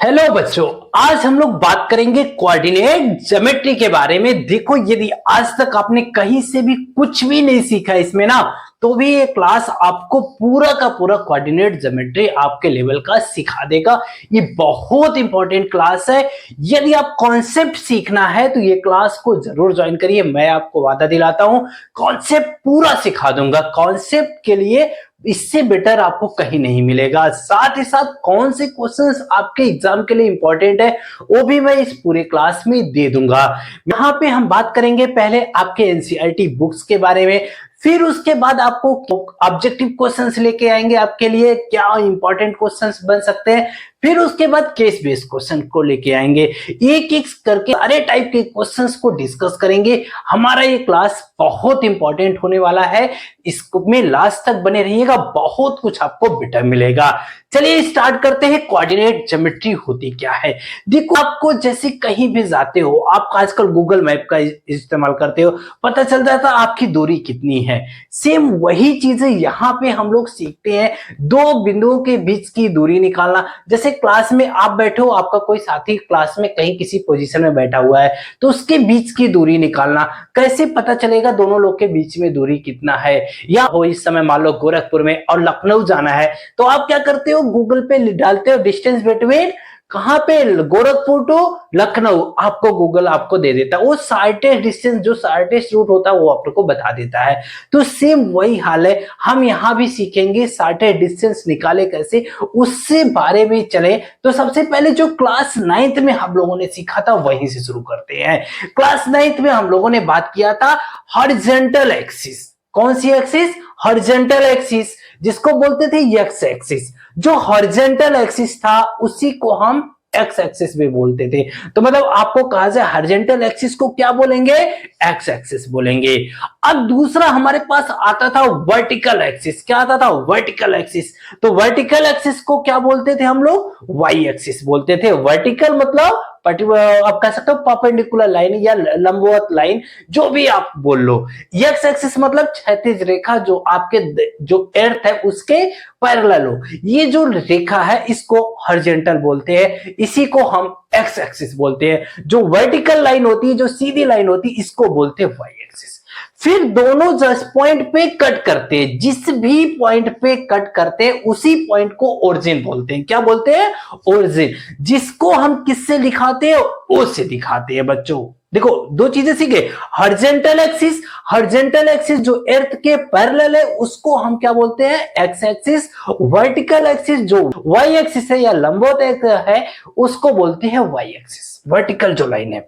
Hello बच्चों, आज हम लोग बात करेंगे कोऑर्डिनेट ज्योमेट्री के बारे में। देखो, यदि आज तक आपने कहीं से भी कुछ भी नहीं सीखा इसमें ना, तो भी ये क्लास आपको पूरा का पूरा कोऑर्डिनेट ज्योमेट्री आपके लेवल का सिखा देगा। ये बहुत इंपॉर्टेंट क्लास है। यदि आप कॉन्सेप्ट सीखना है तो ये क्लास को जरूर ज्वाइन करिए। मैं आपको वादा दिलाता हूं, कॉन्सेप्ट पूरा सिखा दूंगा। कॉन्सेप्ट के लिए इससे बेटर आपको कहीं नहीं मिलेगा। साथ ही साथ कौन से क्वेश्चंस आपके एग्जाम के लिए इंपॉर्टेंट है वो भी मैं इस पूरे क्लास में दे दूंगा। यहाँ पे हम बात करेंगे पहले आपके एनसीईआरटी बुक्स के बारे में, फिर उसके बाद आपको ऑब्जेक्टिव क्वेश्चंस लेके आएंगे आपके लिए, क्या इंपॉर्टेंट क्वेश्चंस बन सकते हैं। फिर उसके बाद केस बेस्ड क्वेश्चन को लेके आएंगे। एक एक करके सारे टाइप के क्वेश्चंस को डिस्कस करेंगे। हमारा ये क्लास बहुत इंपॉर्टेंट होने वाला है, इसमें लास्ट तक बने रहिएगा, बहुत कुछ आपको बेटर मिलेगा। चलिए स्टार्ट करते हैं। कोऑर्डिनेट ज्योमेट्री होती क्या है। देखो, आपको जैसे कहीं भी जाते हो, आप आजकल गूगल मैप का इस्तेमाल करते हो, पता चल जाता है आपकी दूरी कितनी है। सेम वही चीजें यहाँ पे हम लोग सीखते हैं, दो बिंदुओं के बीच की दूरी निकालना। जैसे क्लास में आप बैठे हो, आपका कोई साथी क्लास में कहीं किसी पोजीशन में बैठा हुआ है, तो उसके बीच की दूरी निकालना। कैसे पता चलेगा दोनों लोग के बीच में दूरी कितना है। या हो इस समय मान लो गोरखपुर में और लखनऊ जाना है, तो आप क्या करते हो, गूगल पे डालते हो डिस्टेंस बिटवीन कहां पे, गोरखपुर टू लखनऊ। आपको गूगल आपको दे देता है वो शॉर्टेस्ट डिस्टेंस, जो शॉर्टेस्ट रूट होता है वो आपको बता देता है। तो सेम वही हाल है, हम यहां भी सीखेंगे शॉर्टेस्ट डिस्टेंस निकाले कैसे, उससे बारे में चले। तो सबसे पहले जो क्लास 9th में हम लोगों ने सीखा था वहीं से शुरू करते हैं। क्लास 9th में हम लोगों ने बात किया था हॉरिजॉन्टल एक्सिस। कौन सी एक्सिस? हॉरिजॉन्टल एक्सिस, जिसको बोलते थे एक्स एक्सिस। जो हॉरिजॉन्टल एक्सिस था उसी को हम एक्स एक्सिस भी बोलते थे। तो मतलब आपको कहा जाए हॉरिजॉन्टल एक्सिस को क्या बोलेंगे? एक्स एक्सिस बोलेंगे। अब दूसरा हमारे पास आता था वर्टिकल एक्सिस। क्या आता था? Vertical axis. तो वर्टिकल एक्सिस को क्या बोलते थे हम लोग? वाई एक्सिस बोलते थे। वर्टिकल मतलब आप कह सकते हो परपेंडिकुलर लाइन या लंबवत लाइन, जो भी आप बोल लो। एक्स एक्सिस मतलब क्षैतिज रेखा, जो आपके जो अर्थ है उसके पैरेलल हो। ये जो रेखा है इसको हॉरिजॉन्टल बोलते हैं, इसी को हम एक्स एक्सिस बोलते हैं। जो वर्टिकल लाइन होती है, जो सीधी लाइन होती है, इसको बोलते हैं वाई एक्सिस। फिर दोनों जिस पॉइंट पे कट करते हैं, जिस भी पॉइंट पे कट करते हैं उसी पॉइंट को ओरिजिन बोलते हैं। क्या बोलते हैं? ओरिजिन। जिसको हम किससे दिखाते हैं? ओ से दिखाते हैं बच्चों। देखो, दो चीजें सीखे। हॉरिजॉन्टल एक्सिस, हॉरिजॉन्टल एक्सिस जो अर्थ के पैरेलल है उसको हम क्या बोलते हैं? X axis. वर्टिकल एक्सिस जो वाई एक्सिस है या लंबवत है उसको बोलते हैं वाई एक्सिस, वर्टिकल जो लाइन है।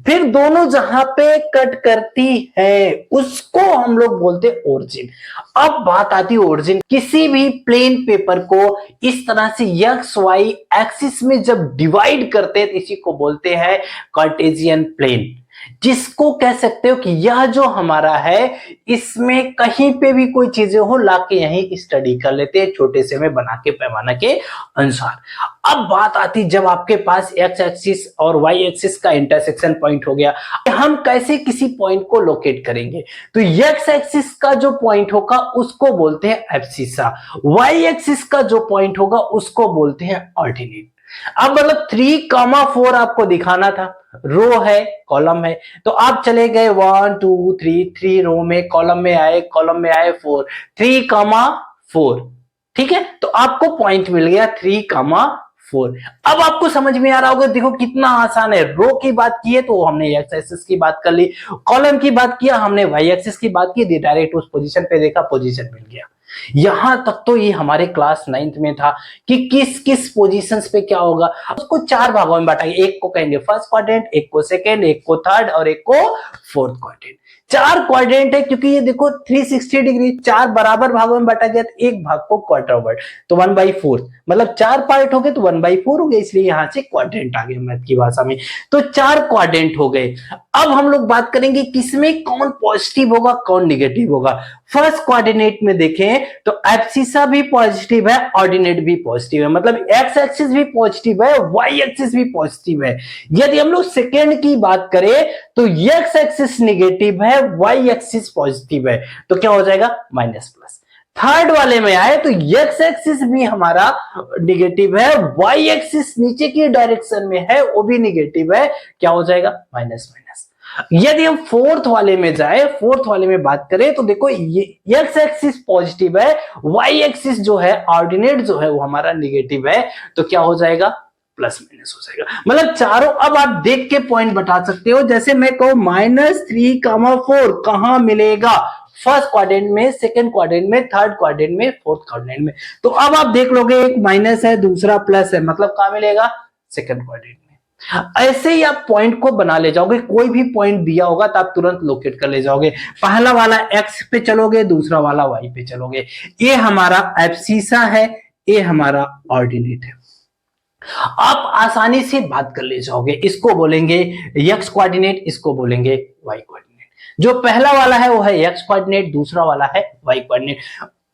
फिर दोनों जहां पे कट करती है उसको हम लोग बोलते हैं ओरिजिन। अब बात आती है ओरिजिन। किसी भी प्लेन पेपर को इस तरह से एक्स वाई एक्सिस में जब डिवाइड करते हैं तो इसी को बोलते हैं कार्टेशियन प्लेन। जिसको कह सकते हो कि यह जो हमारा है इसमें कहीं पे भी कोई चीजें हो लाके यहीं स्टडी कर लेते हैं, छोटे से में बना के पैमाना के अनुसार। अब बात आती जब आपके पास एक्स एक्सिस और वाई एक्सिस का इंटरसेक्शन पॉइंट हो गया, हम कैसे किसी पॉइंट को लोकेट करेंगे। तो एक्स एक्सिस का जो पॉइंट होगा उसको बोलते हैं एब्सिसा, वाई एक्सिस का जो पॉइंट होगा उसको बोलते हैं ऑर्डिनेट। अब मतलब 3,4 आपको दिखाना था, रो है कॉलम है, तो आप चले गए 1 2 3, 3 रो में, कॉलम में आए 4, 3,4। ठीक है, तो आपको पॉइंट मिल गया 3,4। अब आपको समझ में आ रहा होगा, देखो कितना आसान है। रो की बात की है तो हमने एक्स एक्सिस की बात कर ली, कॉलम की बात किया हमने वाई एक्सिस की बात की, डायरेक्ट उस पोजीशन पे देखा, पोजीशन मिल गया। यहां तक तो ये हमारे क्लास 9th में था कि किस किस पोजीशंस पे क्या होगा। उसको 4 भागों में बांटा, एक को कहेंगे फर्स्ट क्वाड्रेंट, एक को सेकंड, एक को थर्ड और एक को फोर्थ क्वाड्रेंट। 4 क्वाड्रेंट है क्योंकि ये देखो 360 डिग्री 4 बराबर भागों में बांटा गया, तो एक भाग को क्वार्टर वर्ड, तो 1/4 मतलब 4 पार्ट हो गए तो 1/4 हो गए, इसलिए यहां से क्वाड्रेंट आ गए मैथ की भाषा में। तो 4 क्वाड्रेंट हो गए। अब हम लोग बात करेंगे किसमें कौन पॉजिटिव होगा कौन निगेटिव होगा। फर्स्ट कोऑर्डिनेट में देखें तो एब्सिसा भी पॉजिटिव है, ऑर्डिनेट भी पॉजिटिव है, मतलब एक्स एक्सिस भी पॉजिटिव है, वाई एक्सिस भी पॉजिटिव है। यदि हम लोग सेकेंड की बात करें तो एक्स एक्सिस निगेटिव है, वाई एक्सिस पॉजिटिव है, तो क्या हो जाएगा? Minus plus. थर्ड वाले में आए तो x एक्सिस भी हमारा निगेटिव है, y एक्सिस नीचे की डायरेक्शन में है वो भी निगेटिव है, क्या हो जाएगा माइनस माइनस। यदि हम फोर्थ वाले में जाए, फोर्थ वाले में बात करें तो देखो ये x एक्सिस पॉजिटिव है, y एक्सिस जो है ऑर्डिनेट जो है वो हमारा निगेटिव है, तो क्या हो जाएगा प्लस माइनस हो जाएगा। मतलब चारों अब आप देख के पॉइंट बता सकते हो, जैसे मैं कहूं -3,4 कहां मिलेगा, फर्स्ट क्वाड्रेंट में, सेकंड क्वाड्रेंट में, थर्ड क्वाड्रेंट में, फोर्थ क्वाड्रेंट में। तो अब आप देख लोगे एक माइनस है दूसरा प्लस है, मतलब कहां मिलेगा सेकंड क्वाड्रेंट में। ऐसे ही आप पॉइंट को बना ले जाओगे, कोई भी पॉइंट दिया होगा तो आप तुरंत लोकेट कर ले जाओगे। पहला वाला एक्स पे चलोगे, दूसरा वाला वाई पे चलोगे। ये हमारा एब्सिसा है, ये हमारा ऑर्डिनेट है। आप आसानी से बात कर ले जाओगे, इसको बोलेंगे एक्स कोऑर्डिनेट, इसको बोलेंगे वाई कोऑर्डिनेट। जो पहला वाला है वो है एक्स कोऑर्डिनेट, दूसरा वाला है वाई कोऑर्डिनेट।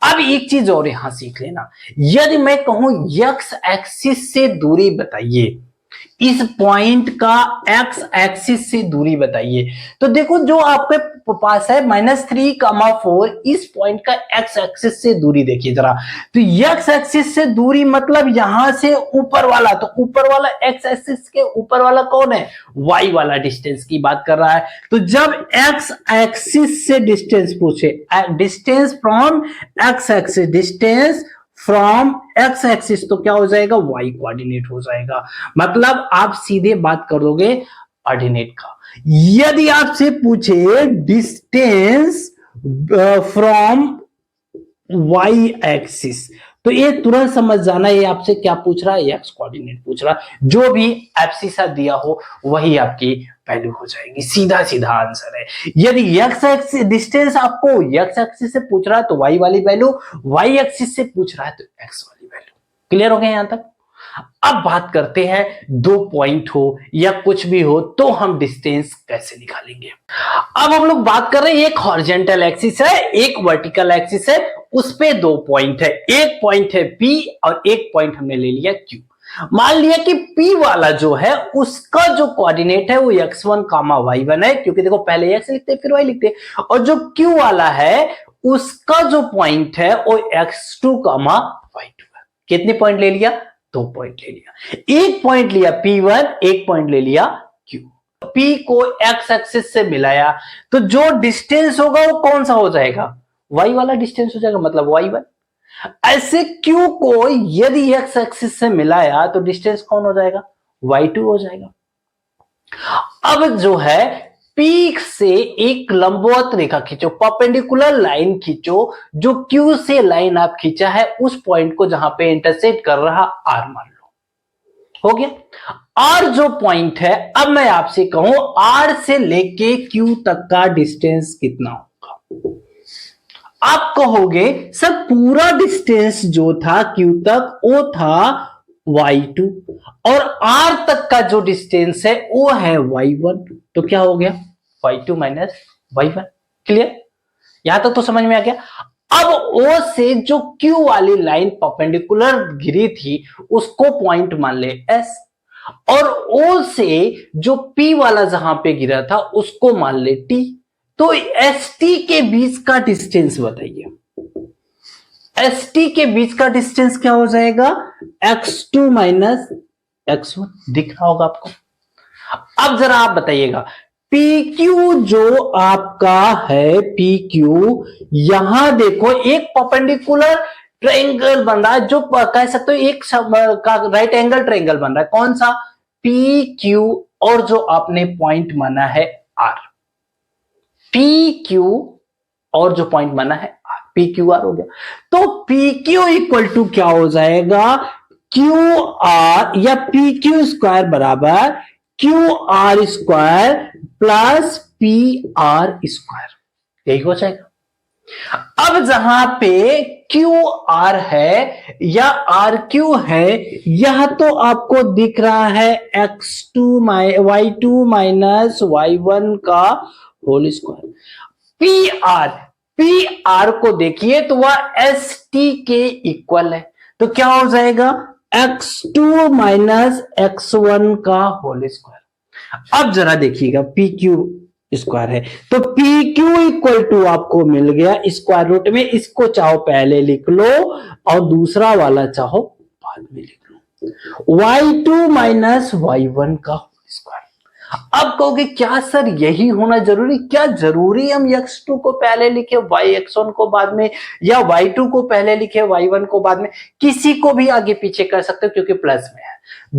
अब एक चीज और यहां सीख लेना, यदि मैं कहूं एक्स एक्सिस से दूरी बताइए, इस पॉइंट का एक्स एक्सिस से दूरी बताइए, तो देखो जो आपके पास है -3,4, इस पॉइंट का एक्स एक्सिस से दूरी देखिए जरा। तो एक्स एक्सिस से दूरी मतलब यहां से ऊपर वाला, तो ऊपर वाला एक्स एक्सिस के ऊपर वाला कौन है, वाई वाला डिस्टेंस की बात कर रहा है। तो जब एक्स एक्सिस से डिस्टेंस पूछे, distance from x axis, distance from x axis, तो क्या हो जाएगा वाई कोऑर्डिनेट हो जाएगा। मतलब आप सीधे बात कर दोगे ऑर्डिनेट का। यदि आपसे पूछे डिस्टेंस फ्रॉम वाई एक्सिस, तो ये तुरंत समझ जाना ये आपसे क्या पूछ रहा है, एक्स कोऑर्डिनेट पूछ रहा है। जो भी एब्सिसा दिया हो वही आपकी वैल्यू हो जाएगी, सीधा सीधा आंसर है। यदि एक्स एक्सिस डिस्टेंस आपको एक्स एक्सिस से पूछ रहा है तो वाई वाली वैल्यू, वाई एक्सिस से पूछ रहा है तो एक्स वाली वैल्यू। क्लियर हो गया यहां तक? अब बात करते हैं, दो पॉइंट हो या कुछ भी हो तो हम डिस्टेंस कैसे निकालेंगे। अब हम लोग बात कर रहे हैं, एक हॉरिजॉन्टल एक्सिस है, एक वर्टिकल एक्सिस है, उस पे दो पॉइंट है, एक पॉइंट है P और एक पॉइंट हमने ले लिया Q। मान लिया कि P वाला जो है उसका जो कोऑर्डिनेट है वो x1, y1 है, क्योंकि देखो पहले x लिखते फिर y लिखते, और जो Q वाला है उसका जो पॉइंट है वो x2, y2 है। कितने पॉइंट ले लिया, दो पॉइंट ले लिया। एक पॉइंट लिया P1, एक पॉइंट ले लिया Q। P को x एक्सिस से मिलाया तो जो डिस्टेंस होगा वो कौन सा हो जाएगा, y वाला डिस्टेंस हो जाएगा, मतलब y1। ऐसे Q को यदि x एक्सिस से मिलाया तो डिस्टेंस कौन हो जाएगा, y2 हो जाएगा। अब जो है P से एक लंबवत रेखा खींचो, परपेंडिकुलर लाइन खींचो, जो Q से लाइन आप खींचा है उस पॉइंट को जहां पे इंटरसेक्ट कर रहा R मान लो, हो गया। R जो पॉइंट है, अब मैं आपसे कहूं R से लेके Q तक का डिस्टेंस कितना होगा। आप कहोगे सर पूरा डिस्टेंस जो था Q तक वो था y2 और R तक का जो डिस्टेंस है वो है y1, तो क्या हो गया y2 माइनस y1। क्लियर, यहां तक तो समझ में आ गया। अब O से जो Q वाली लाइन परपेंडिकुलर गिरी थी उसको पॉइंट मान ले S, और O से जो P वाला जहां पे गिरा था उसको मान ले T। तो ST के बीच का डिस्टेंस बताइए, ST के बीच का डिस्टेंस क्या हो जाएगा, x2 माइनस x1। दिख रहा होगा आपको। अब जरा आप बताइएगा PQ जो आपका है, PQ यहां देखो एक परपेंडिकुलर ट्रायंगल बन रहा है, जो कह सकते हो एक का राइट एंगल ट्रायंगल बन रहा है, कौन सा PQ, और जो आपने पॉइंट माना है R, PQ और जो पॉइंट माना है PQR हो गया। तो PQ इक्वल टू क्या हो जाएगा, QR या PQ स्क्वायर बराबर QR square plus PR square, यही हो जाएगा। अब जहां पे QR है या RQ है, यह तो आपको दिख रहा है y2 माइनस y1 का होल स्क्वायर। PR को देखिए तो वह ST के इक्वल है, तो क्या हो जाएगा x2 माइनस x1 का होल स्क्वायर। अब जरा देखिएगा PQ स्क्वायर है। तो पी क्यू इक्वल टू आपको मिल गया स्क्वायर रूट में, इसको चाहो पहले लिख लो और दूसरा वाला चाहो बाद में लिख लो, y2 माइनस y1 का स्क्वायर। अब कहोगे क्या सर यही होना जरूरी, क्या जरूरी हम x2 को पहले लिखे yx1 को बाद में, या y2 को पहले लिखे y1 को बाद में? किसी को भी आगे पीछे कर सकते हो क्योंकि प्लस में है।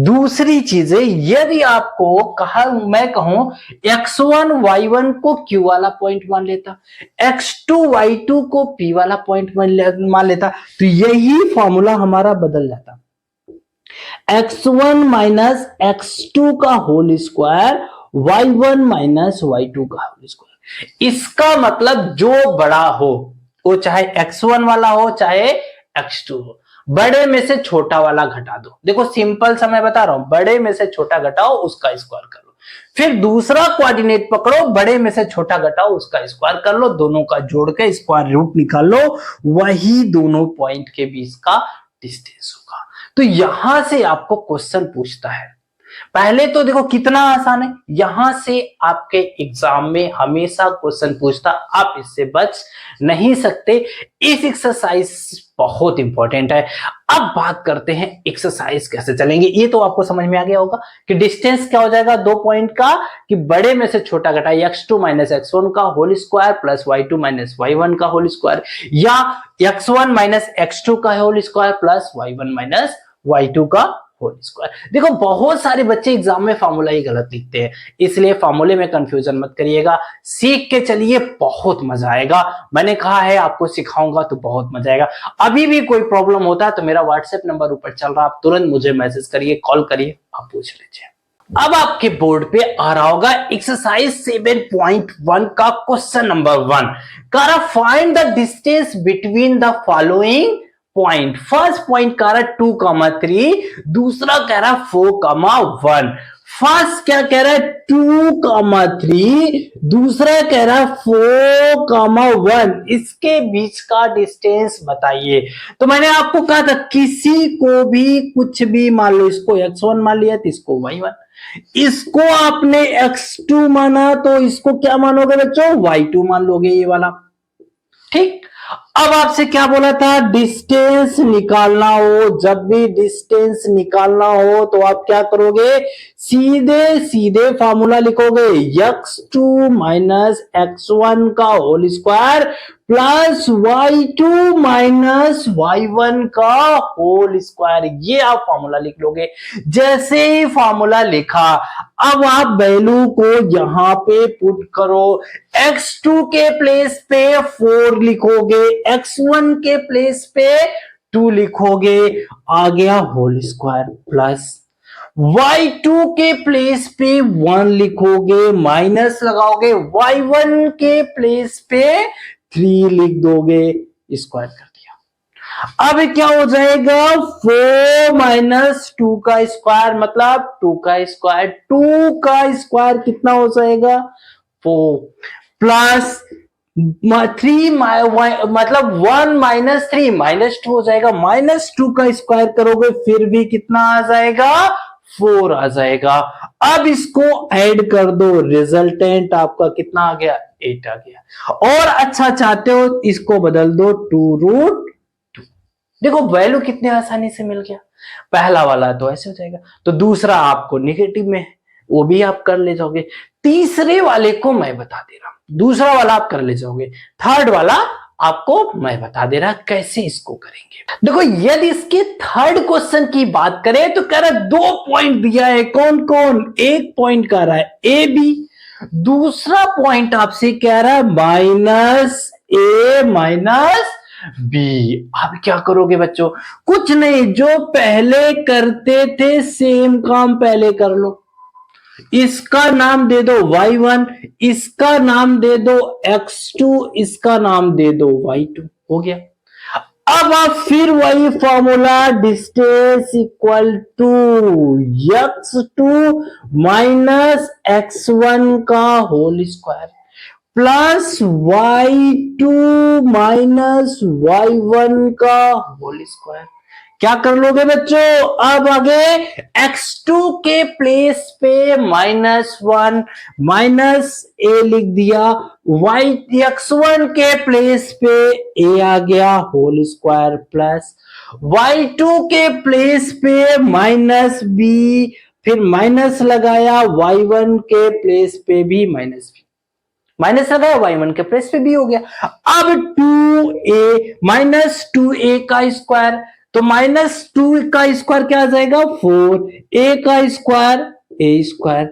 दूसरी चीजें, यदि आपको कहा मैं कहूं x1 y1 को q वाला पॉइंट मान लेता, x2 y2 को p वाला पॉइंट मान लेता, तो यही फॉर्मूला हमारा बदल जाता। x1 माइनस x2 का whole square, y1 minus y2 का होल स्क्वायर। इसका मतलब जो बड़ा हो, वो चाहे x1 वाला हो चाहे x2 हो, बड़े में से छोटा वाला घटा दो। देखो सिंपल सा मैं बता रहा हूं, बड़े में से छोटा घटाओ उसका स्क्वायर कर लो, फिर दूसरा कोऑर्डिनेट पकड़ो, बड़े में से छोटा घटाओ उसका स्क्वायर कर लो, दोनों का जोड़ के स्क्वायर रूट निकाल लो, वही दोनों पॉइंट के बीच का डिस्टेंस होगा। तो यहां से आपको क्वेश्चन पूछता है, पहले तो देखो कितना आसान है, यहां से आपके एग्जाम में हमेशा क्वेश्चन पूछता, आप इससे बच नहीं सकते। इस एक्सरसाइज बहुत इंपॉर्टेंट है। अब बात करते हैं एक्सरसाइज कैसे चलेंगे। ये तो आपको समझ में आ गया होगा कि डिस्टेंस क्या हो जाएगा दो पॉइंट का, कि बड़े में से छोटा घटाए x2 माइनस x1 का whole square plus y2 minus y1 का होल स्क्वायर, या x1 माइनस x2 का whole square plus y1 minus y2 का होल स्क्वायर। देखो बहुत सारे बच्चे एग्जाम में फार्मूला ही गलत लिखते हैं, इसलिए फार्मूले में कंफ्यूजन मत करिएगा, सीख के चलिए, बहुत मजा आएगा। मैंने कहा है आपको सिखाऊंगा तो बहुत मजा आएगा। अभी भी कोई प्रॉब्लम होता है तो मेरा व्हाट्सएप नंबर ऊपर चल रहा है, आप तुरंत मुझे मैसेज करिए, कॉल करिए, आप पूछ लीजिए। अब आपके बोर्ड पे आ रहा होगा एक्सरसाइज 7.1 का क्वेश्चन नंबर 1, कह रहा find the distance between the following point. First point कह रहा 2,3, दूसरा कह रहा 4,1। फर्स्ट क्या कह रहा है 2,3, दूसरा कह रहा है 4,1, इसके बीच का डिस्टेंस बताइए। तो मैंने आपको कहा था किसी को भी कुछ भी मान लो, इसको x1 मान लिया तो इसको y1, इसको आपने x2 माना तो इसको क्या मानोगे बच्चों, y2 मान लोगे, ये वाला। ठीक, अब आपसे क्या बोला था, डिस्टेंस निकालना हो, जब भी डिस्टेंस निकालना हो तो आप क्या करोगे, सीधे सीधे फॉर्मूला लिखोगे, x2 माइनस x1 का whole square plus y2 minus y1 का होल स्क्वायर, ये आप फॉर्मूला लिख लोगे। जैसे ही फॉर्मूला लिखा, अब आप वैल्यू को यहां पे पुट करो, x2 के प्लेस पे 4 लिखोगे, x1 के प्लेस पे 2 लिखोगे, आ गया होल स्क्वायर, प्लस y2 के प्लेस पे 1 लिखोगे, माइनस लगाओगे, y1 के प्लेस पे 3 लिख दोगे, स्क्वायर कर दिया। अब क्या हो जाएगा, 4 माइनस 2 का स्क्वायर मतलब 2 का स्क्वायर, 2 का स्क्वायर कितना हो जाएगा 4, प्लस 3 मतलब 1 माइनस 3 माइनस 2 हो जाएगा, माइनस 2 का स्क्वायर करोगे फिर भी कितना आ जाएगा 4 आ जाएगा। अब इसको ऐड कर दो, रिजल्टेंट आपका कितना आ गया 8 आ गया। और अच्छा चाहते हो इसको बदल दो 2√2। देखो वैल्यू कितने आसानी से मिल गया, पहला वाला तो ऐसे हो जाएगा, तो दूसरा आपको नेगेटिव में है, वो भी आप कर ले जाओगे। तीसरे वाले को मैं बता दे रहा हूं, दूसरा वाला आप कर ले जाओगे, थर्ड वाला आपको मैं बता दे रहा कैसे इसको करेंगे। देखो यदि इसके थर्ड क्वेश्चन की बात करें तो कह रहा है 2 पॉइंट दिया है, कौन कौन, एक पॉइंट कह रहा है ए बी, दूसरा पॉइंट आपसे कह रहा है माइनस ए माइनस बी। अब क्या करोगे बच्चों, कुछ नहीं, जो पहले करते थे सेम काम पहले कर लो। इसका नाम दे दो y1, इसका नाम दे दो x2, इसका नाम दे दो y2, हो गया। अब आप फिर वही formula, distance equal to x2 minus x1 का whole square plus y2 minus y1 का होल स्क्वायर, क्या कर लोगे बच्चों? अब आगे x2 के प्लेस पे -1 माइनस ए लिख दिया, x1 के प्लेस पे a आ गया होल स्क्वायर प्लस y2 के प्लेस पे -b, फिर माइनस लगाया y1 के प्लेस पे भी -b, माइनस लगाया y1 के प्लेस पे भी हो गया। अब 2a -2a का स्क्वायर, तो -2 का स्क्वायर क्या आ जाएगा 4, a का square a square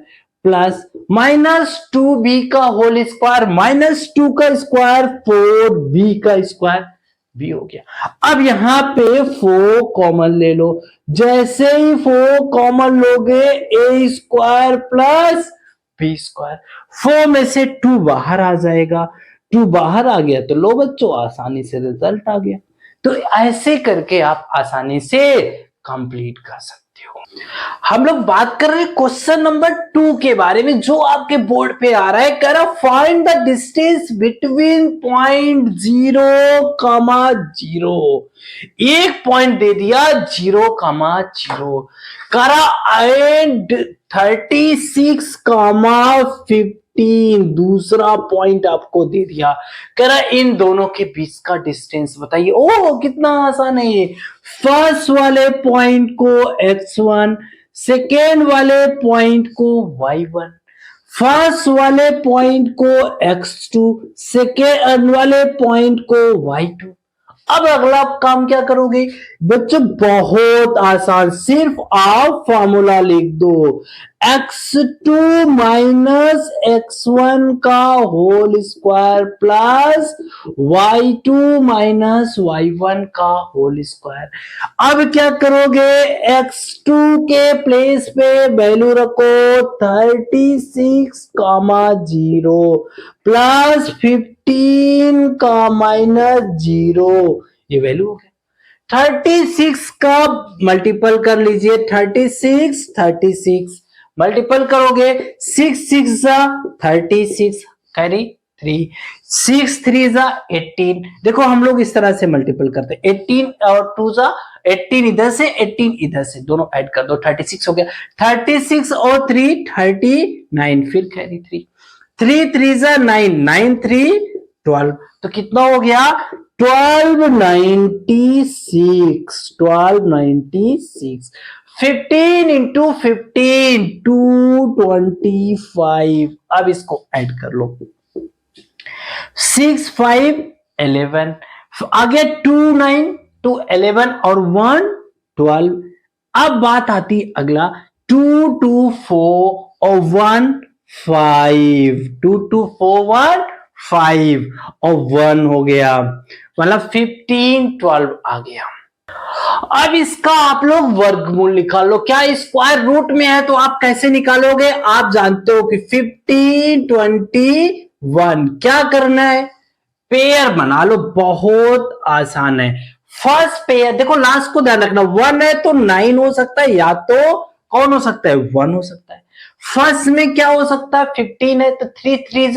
plus -2b का होल स्क्वायर -2 का स्क्वायर 4b का स्क्वायर b हो गया। अब यहां पे 4 कॉमन ले लो, जैसे ही 4 कॉमन लोगे a square plus B square, 4 में से 2 बाहर आ जाएगा, 2 बाहर आ गया तो लो बच्चों आसानी से रिजल्ट आ गया। तो ऐसे करके आप आसानी से कंप्लीट कर सकते हो। हम लोग बात कर रहे हैं क्वेश्चन नंबर 2 के बारे में, जो आपके बोर्ड पे आ रहा है, कह रहा find the distance between point 0, एक पॉइंट दे दिया 0, करा एंड 36, 15 दूसरा पॉइंट आपको दे दिया, कह रहा इन दोनों के बीच का डिस्टेंस बताइए। ओह कितना आसान है ये। फर्स्ट वाले पॉइंट को x1, सेकेंड वाले पॉइंट को y1, फर्स्ट वाले पॉइंट को x2, सेकेंड वाले पॉइंट को y2। अब अगला काम क्या करोगे बच्चों? बहुत आसान, सिर्फ आप फॉर्मूला लिख दो, x2 माइनस x1 का whole square plus y2 minus y1 का होल स्क्वायर। अब क्या करोगे? x2 के प्लेस पे वैल्यू रखो 36, 0 प्लस 15 का -0, ये वैल्यू हो गया। 36 का मल्टीपल कर लीजिए, 36 मल्टीपल करोगे 6 6 36 कैरी 3, 6 3 18। देखो हम लोग इस तरह से मल्टीपल करते हैं, 18 और 2 18 इधर से 18 इधर से, दोनों ऐड कर दो 36 हो गया। 36 और 3 39, फिर कैरी 3, 3 3 9, 9 3 12, तो कितना हो गया 1296। 15 इंटू 15 225। अब इसको ऐड कर लो, 6 5 11, आगे 2 9 2 11 और 1 12। अब बात आती अगला 2 2 4 और 1 5, 2 2 4 1 5 और 1 हो गया, मतलब 15 12 आ गया। अब इसका आप लोग वर्गमूल निकालो, क्या स्क्वायर रूट में है तो आप कैसे निकालोगे? आप जानते हो कि 15 21, क्या करना है? पेयर बना लो, बहुत आसान है। फर्स्ट पेयर देखो, लास्ट को ध्यान रखना, 1 है तो 9 हो सकता है, या तो कौन हो सकता है 1 हो सकता है। फर्स्ट में क्या हो सकता है? 15 है तो 3 3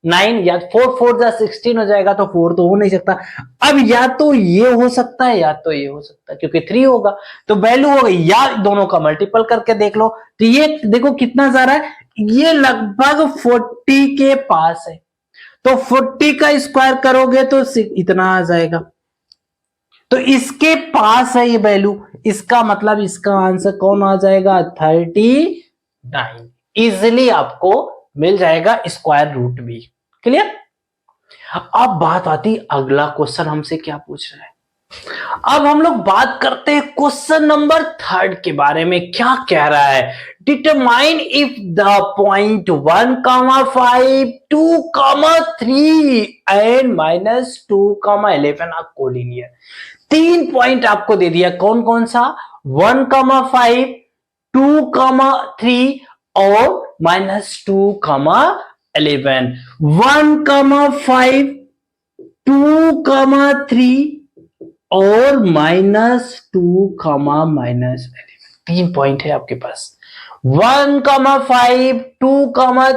9, या 4 4 16 हो जाएगा, तो 4 तो हो नहीं सकता। अब या तो ये हो सकता है या तो ये हो सकता है, क्योंकि 3 होगा तो वैल्यू हो गई, या दोनों का मल्टीपल करके देख लो। तो ये देखो कितना जा रहा है, ये लगभग 40 के पास है, तो 40 का स्क्वायर करोगे तो इतना आ जाएगा, तो इसके पास है ये वैल्यू, इसका मतलब इसका आंसर कौन आ जाएगा 39। इजिली आपको मिल जाएगा स्क्वायर रूट भी। क्लियर? अब बात आती अगला क्वेश्चन हमसे क्या पूछ रहा है। अब हम लोग बात करते हैं क्वेश्चन नंबर 3 के बारे में। क्या कह रहा है? Determine if the point 1, 5, 2, 3 and -2, 11 are collinear. 3 point आपको दे दिया, कौन कौन सा? 1, 5, 2, 3 और -2, 11। 1, 5, 2, 3 और -2, -11। 3 पॉइंट है आपके पास, 1, 5, 2,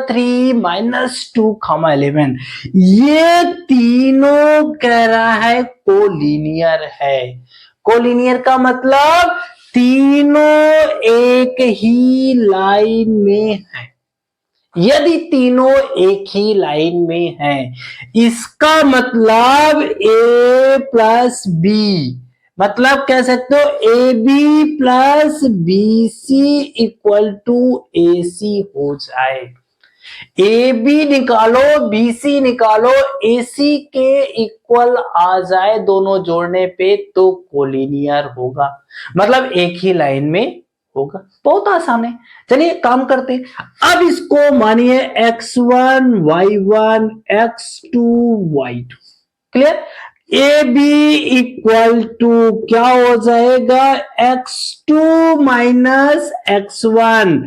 3, -2, 11। ये तीनों कह रहा है कोलिनियर है। कोलिनियर का मतलब तीनों एक ही लाइन में है। यदि तीनों एक ही लाइन में हैं, इसका मतलब ए प्लस बी, मतलब कह सकते हो A B plus B C equal to A C हो जाए। ए बी निकालो, बी सी निकालो, ए सी के इक्वल आ जाए दोनों जोड़ने पे तो कोलिनियर होगा, मतलब एक ही लाइन में होगा। बहुत आसान है। चलिए काम करते हैं। अब इसको मानिए x1 y1 x2 y2, clear. A B equal to क्या हो जाएगा, x2 माइनस x1,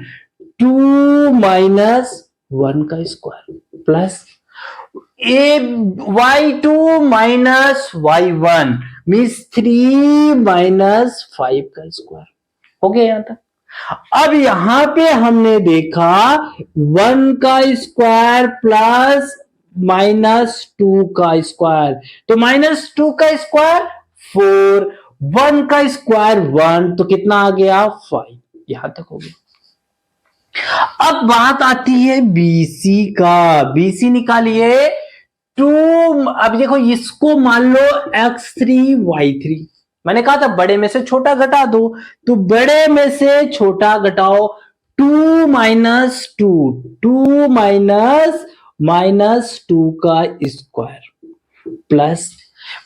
2 माइनस 1 का स्क्वायर प्लस ए y2 minus y1 means 3 minus 5 का स्क्वायर हो गया यहां तक। अब यहां पे हमने देखा 1 का स्क्वायर प्लस माइनस 2 का स्क्वायर, तो माइनस 2 का स्क्वायर 4, 1 का स्क्वायर 1, तो कितना आ गया 5, यहां तक हो गया। अब बात आती है बीसी का, बीसी निकालिए 2, अब देखो इसको मान लो x3 y3, मैंने कहा था बड़े में से छोटा घटा दो, तो बड़े में से छोटा घटाओ 2 माइनस 2, 2 माइनस माइनस 2 का स्क्वायर प्लस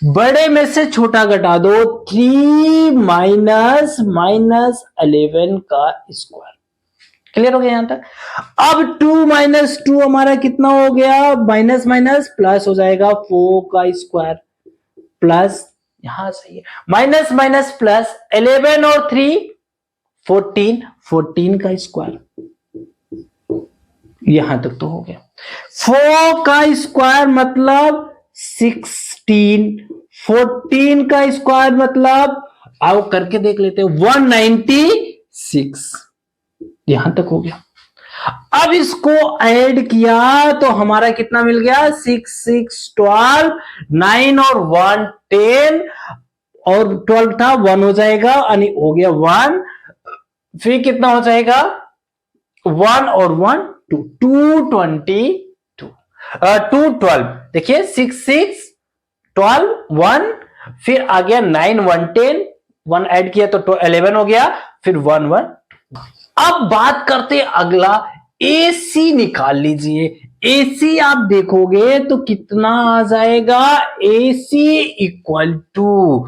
बड़े में से छोटा घटा दो 3 माइनस माइनस 11 का स्क्वायर। क्लियर हो गया यहां तक। अब 2 माइनस 2 हमारा कितना हो गया, माइनस माइनस प्लस हो जाएगा 4 का स्क्वायर प्लस, यहां सही है, माइनस माइनस प्लस 11 और 3 14, 14 का स्क्वायर, यहां तक तो हो गया। 4 का स्क्वायर मतलब 16, 14 का स्क्वायर मतलब आओ करके देख लेते हैं 196, यहां तक हो गया। अब इसको ऐड किया तो हमारा कितना मिल गया, 6 6 12, 9 और 1 10 और 12 था 1 हो जाएगा, यानी हो गया 1, फिर कितना हो जाएगा 1 और 1 2, 222, 212, देखिए 6 6 12 1, फिर आ गया 9 1 10, 1 ऐड किया तो 11 हो गया, फिर 1 1। अब बात करते अगला, एसी निकाल लीजिए। एसी आप देखोगे तो कितना आ जाएगा, AC equal to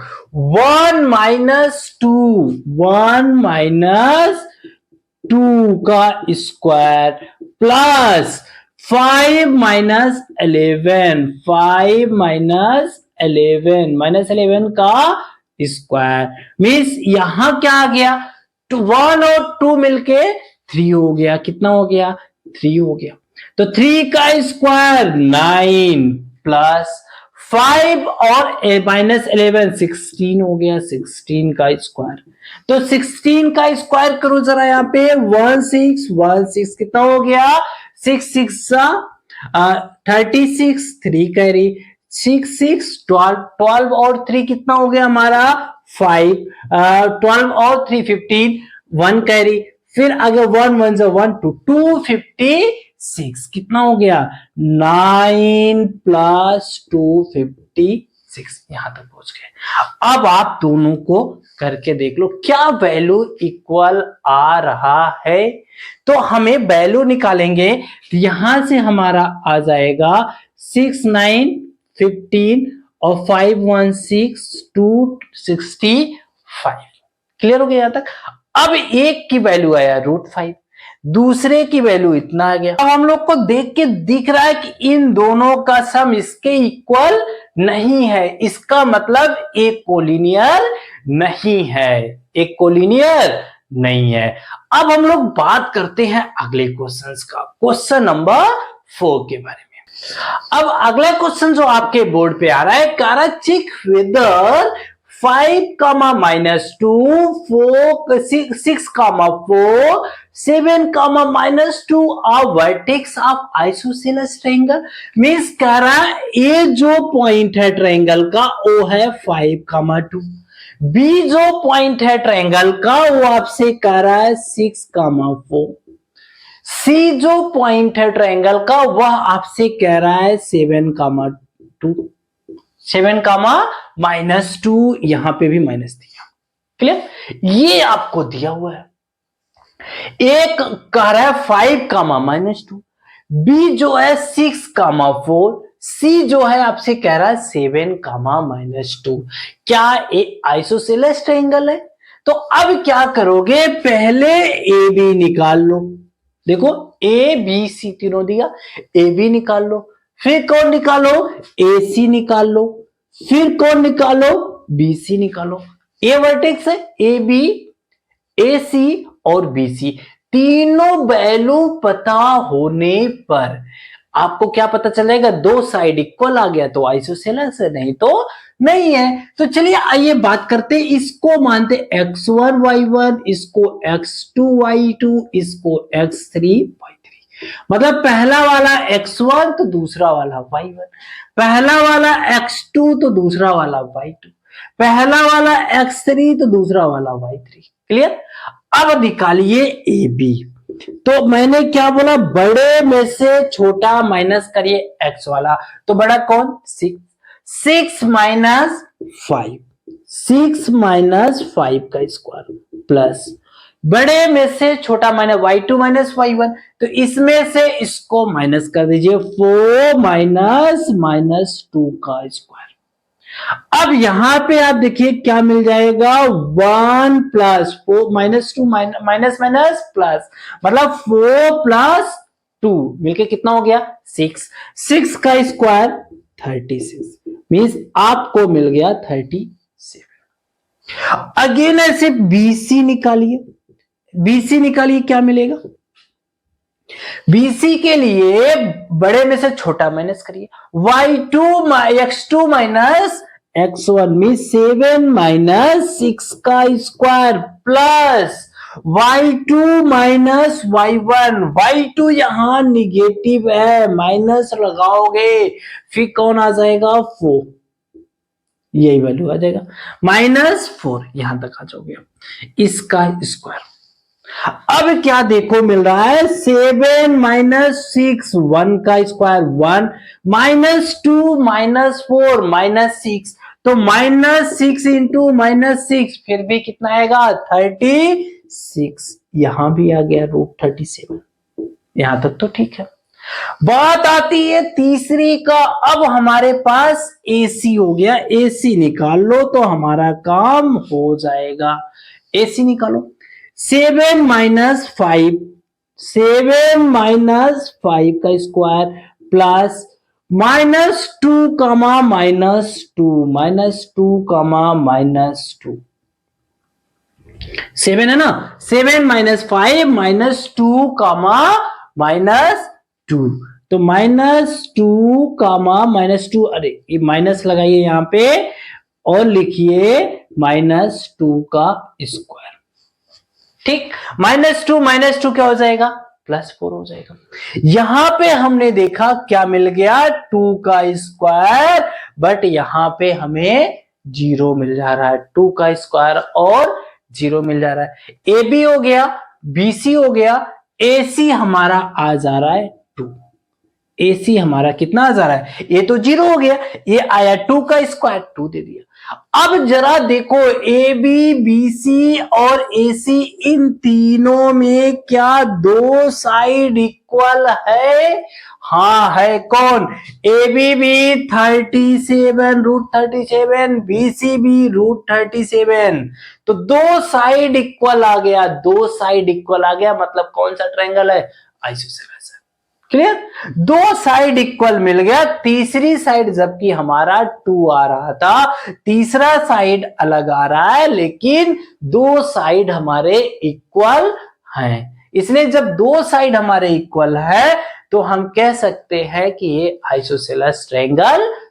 1 minus 2, 1 minus 2 का square plus 5 minus 11, 5 minus 11, minus 11 का स्क्वायर, मीन्स यहां क्या आ गया, 1 और 2 मिलके 3 हो गया, कितना हो गया 3 हो गया, तो 3 का स्क्वायर 9 प्लस 5 और माइनस 11 16 हो गया, 16 का स्क्वायर, तो 16 का स्क्वायर करो जरा यहाँ पे 1616 कितना हो गया, 6 6 36, 3 कैरी 6 6 12, 12 और 3 कितना हो गया हमारा 5, 12 और 3 15, 1 कैरी, फिर आगे 1 1 1 2, 256 कितना हो गया 9 प्लस 256, यहां तक पहुंच गए। अब आप दोनों को करके देख लो क्या वैल्यू इक्वल आ रहा है, तो हमें वैल्यू निकालेंगे, यहां से हमारा आ जाएगा 6 9 15 और 5 1 6 265, क्लियर हो गया यहां तक। अब एक की वैल्यू आया √5, दूसरे की वैल्यू इतना आ गया। अब हम लोग को देख के दिख रहा है कि इन दोनों का सम इसके इक्वल नहीं है, इसका मतलब एक कोलिनियर नहीं है, एक कोलिनियर नहीं है। अब हम लोग बात करते हैं अगले क्वेश्चंस का, क्वेश्चन नंबर 4 के बारे में। अब अगला क्वेश्चन जो आपके बोर्ड पे आ रहा है, कह रहा है check whether 5 comma minus 2 4 6 comma 4 7 comma minus 2 are vertex of isosceles triangle, means कह रहा है ये जो पॉइंट है ट्रायंगल का वो है 5 comma 2, बी जो पॉइंट है ट्रायंगल का वो आपसे कह रहा है 6,4। सी जो पॉइंट है ट्रायंगल का वह आपसे कह रहा है 7,2। 7,-2 यहां पे भी माइनस दिया। क्लियर? ये आपको दिया हुआ है। एक कह रहा है 5,-2, बी जो है 6,4, सी जो है आपसे कह रहा है 7,-2। क्या ये आइसोसेलेस ट्रायंगल है? तो अब क्या करोगे, पहले ए बी निकाल लो। देखो ए बी सी तीनों दिया, ए बी निकाल लो। फिर कौन निकालो, ए सी निकाल लो। फिर कौन निकालो, बी सी निकालो। ए वर्टेक्स है, ए बी, ए सी और बी सी, तीनों वैल्यू पता होने पर आपको क्या पता चलेगा, दो साइड इक्वल आ गया तो आइसोसेलेस है, नहीं तो नहीं है। तो चलिए आइए बात करते, इसको मानते x1 y1, इसको x2 y2, इसको x3 y3। मतलब पहला वाला x1 तो दूसरा वाला y1, पहला वाला x2 तो दूसरा वाला y2, पहला वाला x3 तो दूसरा वाला y3। क्लियर? अब निकालिए ए बी। तो मैंने क्या बोला, बड़े में से छोटा माइनस करिए एक्स वाला। तो बड़ा कौन, 6, 6 माइनस 5, 6 माइनस 5 का स्क्वायर प्लस बड़े में से छोटा माइनस y2 माइनस y1, तो इसमें से इसको माइनस कर दीजिए, 4 माइनस माइनस 2 का स्क्वायर। अब यहां पे आप देखिए क्या मिल जाएगा, 1 plus 4 minus 2 minus minus plus, मतलब 4 प्लस 2 मिलके कितना हो गया, 6। 6 का स्क्वायर 36, मीन्स आपको मिल गया 37। अगेन ऐसे बीसी निकालिए, बीसी निकालिए, क्या मिलेगा, बीसी के लिए बड़े में से छोटा माइनस करिए, y2 x2 माइनस x1 में 7 माइनस 6 का square plus y2 minus y1, y2 यहां निगेटिव है, माइनस लगाओगे फिर कौन आ जाएगा, 4, यही वैल्यू आ जाएगा, -4 यहां तक आ जाओगे, इसका स्क्वायर। अब क्या देखो मिल रहा है, 7 माइनस 6, 1 का स्क्वायर 1, -2 -4 -6, तो -6 इंटू -6 फिर भी कितना आएगा, 36। यहां भी आ गया √37। यहां तक तो ठीक है। बात आती है तीसरी का। अब हमारे पास AC हो गया, AC निकाल लो तो हमारा काम हो जाएगा। AC निकालो, 7 माइनस 5, 7 माइनस 5 का स्क्वायर प्लस -2 कमा -2, -2 कमा -2, 7 है ना, 7 माइनस 5 -2 कमा -2, तो -2 कमा -2, अरे ये माइनस लगाइए यहां पे और लिखिए -2 का स्क्वायर। ठीक, -2 क्या हो जाएगा, +4 हो जाएगा। यहां पे हमने देखा क्या मिल गया, 2 का स्क्वायर, बट यहां पे हमें 0 मिल जा रहा है, 2 का स्क्वायर और 0 मिल जा रहा है। ए बी हो गया, बी सी हो गया, ए सी हमारा आ जा रहा है 2, ए सी हमारा कितना आ जा रहा है, ये तो 0 हो गया, ये आया 2 का स्क्वायर, 2 दे दिया। अब जरा देखो ए बी, बी सी और ए सी, इन तीनों में क्या दो साइड इक्वल है, हाँ है। कौन, ए बी भी 37 √37, बी सी भी √37, तो दो साइड इक्वल आ गया, दो साइड इक्वल आ गया, मतलब कौन सा ट्रायंगल है, आइसोसेलेस है। क्लियर, दो साइड इक्वल मिल गया। तीसरी साइड जबकि हमारा 2 आ रहा था, तीसरा साइड अलग आ रहा है, लेकिन दो साइड हमारे इक्वल हैं। इसलिए जब दो साइड हमारे इक्वल है तो हम कह सकते हैं कि ये आइसोसेलेस ट्रायंगल है।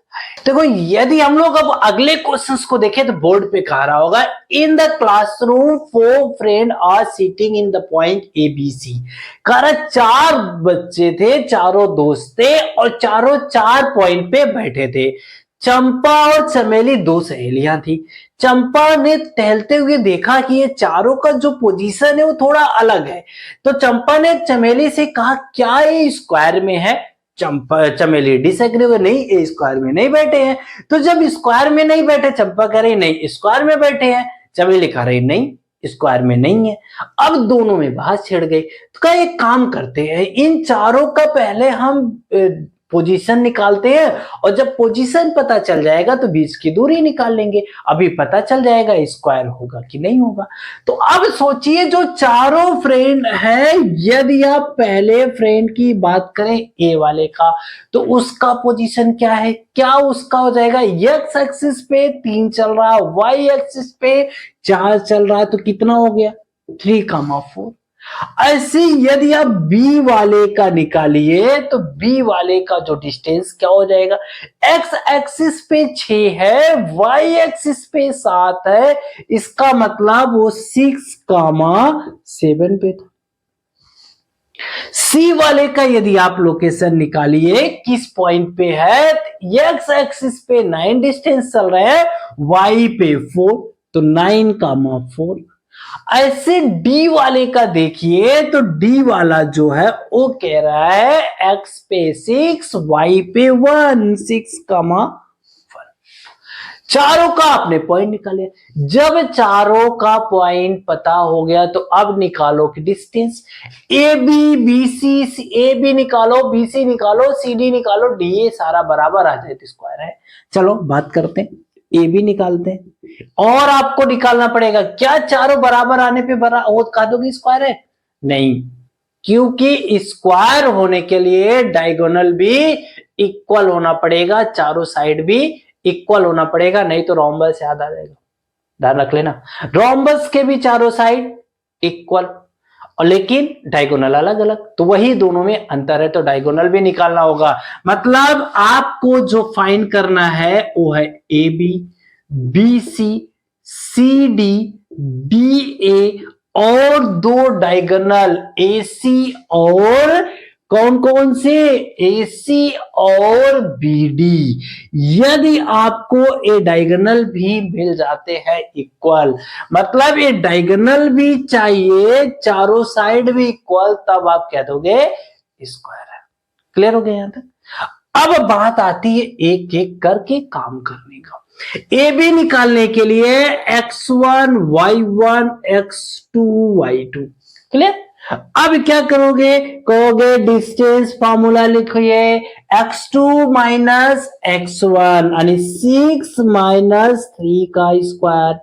देखो यदि हम लोग अब अगले क्वेश्चंस को देखें तो बोर्ड पे कह रहा होगा, in the classroom 4 friend are sitting in the point ABC। कह रहा 4 बच्चे थे, चारों दोस्त थे और चारों 4 पॉइंट पे बैठे थे। चंपा और चमेली दो सहेलियां थी। चंपा ने टहलते हुए देखा कि ये चारों का जो पोजीशन है वो थोड़ा अलग है। तो चंपा ने चमेली से कहा क्या ये स्क्वायर में है? चमेली डिसएग्री हुए, नहीं ये स्क्वायर में नहीं बैठे हैं। तो जब स्क्वायर में नहीं बैठे, चंपा कह रही नहीं स्क्वायर में बैठे हैं, चमेली कह रही नहीं स्क्वायर में नहीं है। अब दोनों में बहस छिड़ गई। तो कहा एक काम करते हैं, इन चारों का पहले हम पोजीशन निकालते हैं और जब पोजीशन पता चल जाएगा तो बीच की दूरी निकाल लेंगे। अभी पता चल जाएगा स्क्वायर होगा कि नहीं होगा। तो अब सोचिए जो चारों फ्रेंड है, यदि आप पहले फ्रेंड की बात करें ए वाले का, तो उसका पोजीशन क्या है? क्या उसका हो जाएगा? एक्स एक्सिस पे 3 चल रहा, वाई एक्सिस पे 4 चल रहा, तो कितना हो गया? 3,4। ऐसे यदि आप बी वाले का निकालिए तो बी वाले का जो डिस्टेंस क्या हो जाएगा? एक्स एक्सिस पे 6 है, वाई एक्सिस पे 7 है, इसका मतलब वो 6,7 पे था। सी वाले का यदि आप लोकेशन निकालिए किस पॉइंट पे है, एक्स एक्सिस पे 9 डिस्टेंस चल रहा है, वाई पे 4, तो 9,4। ऐसे डी वाले का देखिए तो डी वाला जो है वो कह रहा है एक्स पे 6, वाई पे 1, 6,1। चारों का आपने पॉइंट निकाले। जब चारों का पॉइंट पता हो गया तो अब निकालो कि distance A B B C, A B निकालो, बी सी निकालो, सी डी निकालो, डी ए सारा बराबर आ जाए तो स्क्वायर है। चलो बात करते हैं, ए बी निकालते हैं। और आपको निकालना पड़ेगा क्या चारों बराबर आने पे कह दोगे स्क्वायर है? नहीं, क्योंकि स्क्वायर होने के लिए डायगोनल भी इक्वल होना पड़ेगा, चारों साइड भी इक्वल होना पड़ेगा, नहीं तो रोम्बस याद आ जाएगा। ध्यान रख लेना, रोम्बस के भी चारों साइड इक्वल और लेकिन डायगोनल अलग अलग, तो वही दोनों में अंतर है, तो डायगोनल भी निकालना होगा। मतलब आपको जो फाइंड करना है वो है A B, B C, C D, D A और दो डायगोनल ए सी और कौन कौन से? AC और BD। यदि आपको ए डायगोनल भी मिल जाते हैं इक्वल, मतलब ये डायगोनल भी चाहिए, चारों साइड भी इक्वल, तब आप कह दोगे स्क्वायर है। क्लियर हो गया यहां तक? अब बात आती है एक एक करके काम करने का। ए बी निकालने के लिए x1 y1 x2 y2। Clear? अब क्या करोगे? कहोगे डिस्टेंस फॉर्मूला लिखिए x2 माइनस x1 यानी 6 माइनस 3 का square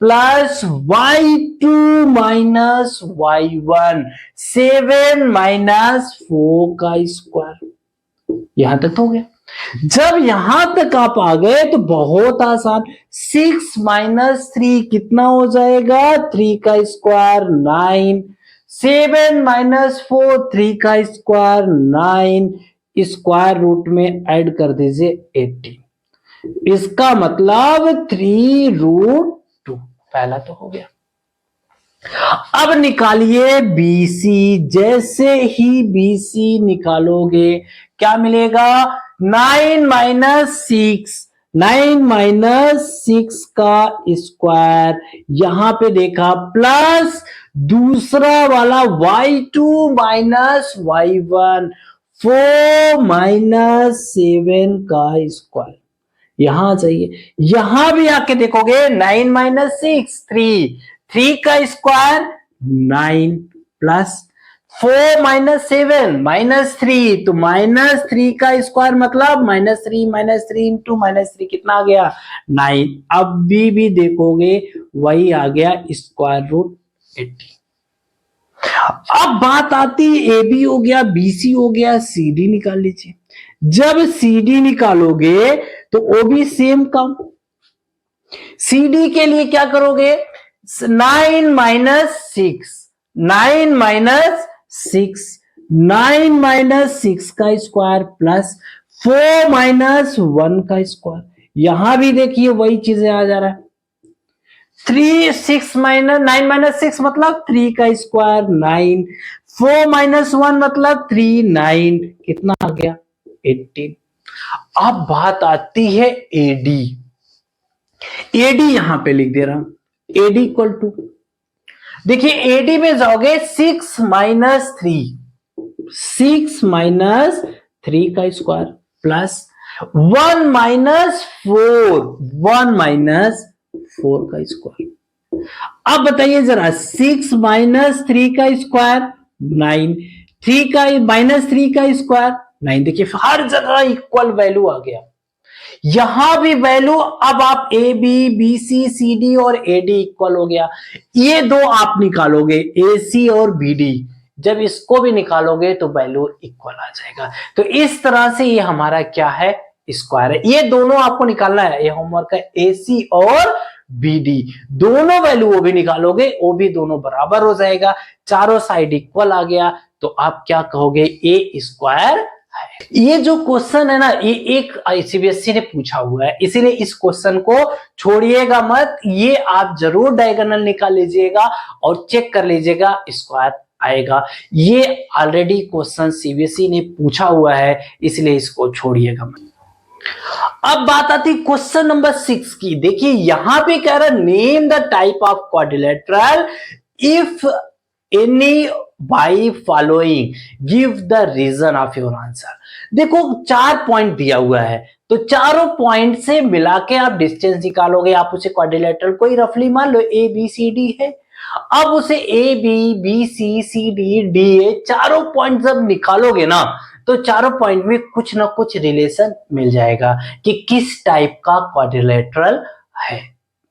plus y2 minus y1 7 minus 4 का स्क्वायर। यहां तक तो हो गया। जब यहां तक आप आ गए तो बहुत आसान, 6 माइनस 3 कितना हो जाएगा? 3 का स्क्वायर 9, 7 माइनस 4 3 का स्क्वायर 9, स्क्वायर रूट में ऐड कर दीजिए 18, इसका मतलब 3√2। पहला तो हो गया। अब निकालिए BC। जैसे ही BC निकालोगे क्या मिलेगा? 9 माइनस 6, 9 माइनस 6 का स्क्वायर, यहां पे देखा प्लस दूसरा वाला y2 माइनस y1 4 माइनस 7 का स्क्वायर। यहां चाहिए, यहां भी आके देखोगे 9 माइनस 6 3 का स्क्वायर 9 प्लस 4 माइनस 7 माइनस 3, तो माइनस 3 का स्क्वायर मतलब माइनस 3 इंटू -3 कितना आ गया? 9। अब भी देखोगे वही आ गया स्क्वायर रूट 80। अब बात आती है ए बी हो गया, BC हो गया, CD निकाल लीजिए। जब CD निकालोगे तो वो भी सेम काम। CD के लिए क्या करोगे? 9 माइनस 6, 9 माइनस 6, 9 माइनस 6 का स्क्वायर प्लस 4 माइनस 1 का स्क्वायर। यहां भी देखिए वही चीजें आ जा रहा है। 3 6 माइनस 9 माइनस 6 मतलब 3 का स्क्वायर 9, 4 माइनस 1 मतलब 3 9, कितना आ गया? 18। अब बात आती है AD। एडी यहां पे लिख दे रहा हूं, एडी इक्वल टू, देखिए एडी में जाओगे 6 - 3 का स्क्वायर प्लस 1 - 4 का स्क्वायर। अब बताइए जरा, 6 - 3 का स्क्वायर 9, 3 का स्क्वायर 9। देखिए हर जगह इक्वल वैल्यू आ गया, यहां भी वैल्यू। अब आप A B, B C, C D और ए डी इक्वल हो गया, ये दो आप निकालोगे ए सी और बी डी, जब इसको भी निकालोगे तो वैल्यू इक्वल आ जाएगा। तो इस तरह से ये हमारा क्या है, स्क्वायर है। ये दोनों आपको निकालना है, ये होमवर्क है, ए सी और बी डी दोनों वैल्यू वो भी निकालोगे, वो भी दोनों बराबर हो जाएगा, चारों साइड इक्वल आ गया, तो आप क्या कहोगे, ए स्क्वायर है। ये जो क्वेश्चन है ना, ये एक सीबीएसई ने पूछा हुआ है, इसीलिए इस क्वेश्चन को छोड़िएगा मत, ये आप जरूर डायगोनल निकाल लीजिएगा और चेक कर लीजिएगा, स्क्वायर आएगा। ये ऑलरेडी क्वेश्चन सीबीएसई ने पूछा हुआ है, इसलिए इसको छोड़िएगा मत। अब बात आती क्वेश्चन नंबर 6 की। देखिए यहां पे कह रहा है, name the type of quadrilateral if any by following, give the reason of your answer. देखो 4 पॉइंट दिया हुआ है, तो चारों पॉइंट से मिला के आप डिस्टेंस निकालोगे। आप उसे क्वाड्रिलेटरल कोई रफली मान लो ए बी सी डी है, अब उसे A B, B C, C D, D A चारों पॉइंट जब निकालोगे ना, तो चारों पॉइंट में कुछ ना कुछ रिलेशन मिल जाएगा कि किस टाइप का क्वाड्रिलेटरल है।